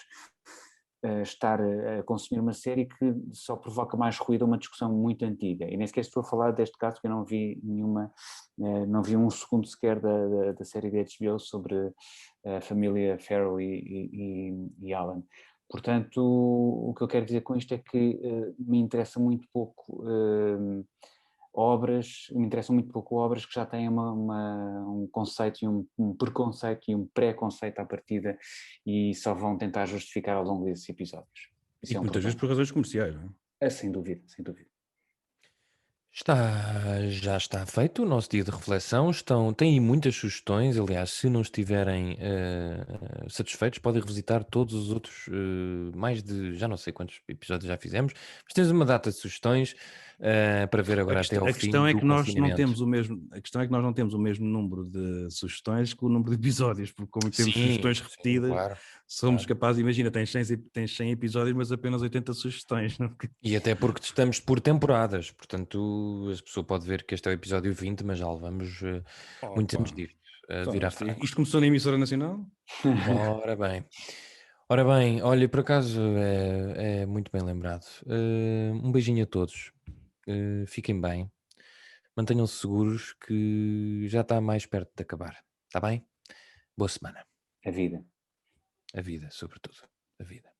estar a consumir uma série que só provoca mais ruído a uma discussão muito antiga. E nem sequer estou a falar deste caso, porque eu não vi não vi um segundo sequer da série da HBO sobre a família Farrow e Allen. Portanto, o que eu quero dizer com isto é que me interessa muito pouco me interessam muito pouco obras que já têm um conceito e um preconceito e um pré-conceito à partida e só vão tentar justificar ao longo desses episódios. Isso E é um muitas vezes problema. por razões comerciais, não é? Sem dúvida, sem dúvida. Já está feito o nosso dia de reflexão. Têm aí muitas sugestões. Aliás, se não estiverem satisfeitos, podem revisitar todos os outros, mais de já não sei quantos episódios já fizemos, mas temos uma data de sugestões para ver agora até ao A fim questão é do que nós não confinamento. temos a questão é que nós não temos o mesmo número de sugestões que o número de episódios, porque como temos sugestões Sim, repetidas, claro. somos Claro. capazes, imagina, tens 100 episódios, mas apenas 80 sugestões. Não? E até porque estamos por temporadas, portanto, a pessoa pode ver que este é o episódio 20, mas já levamos muitos anos Opa, disto a então, virar frangos. isto começou na emissora nacional? Ora bem. Ora bem, olha, por acaso é muito bem lembrado. Um beijinho a todos. Fiquem bem. Mantenham-se seguros que já está mais perto de acabar. Está bem? Boa semana. A vida. A vida, sobretudo. A vida.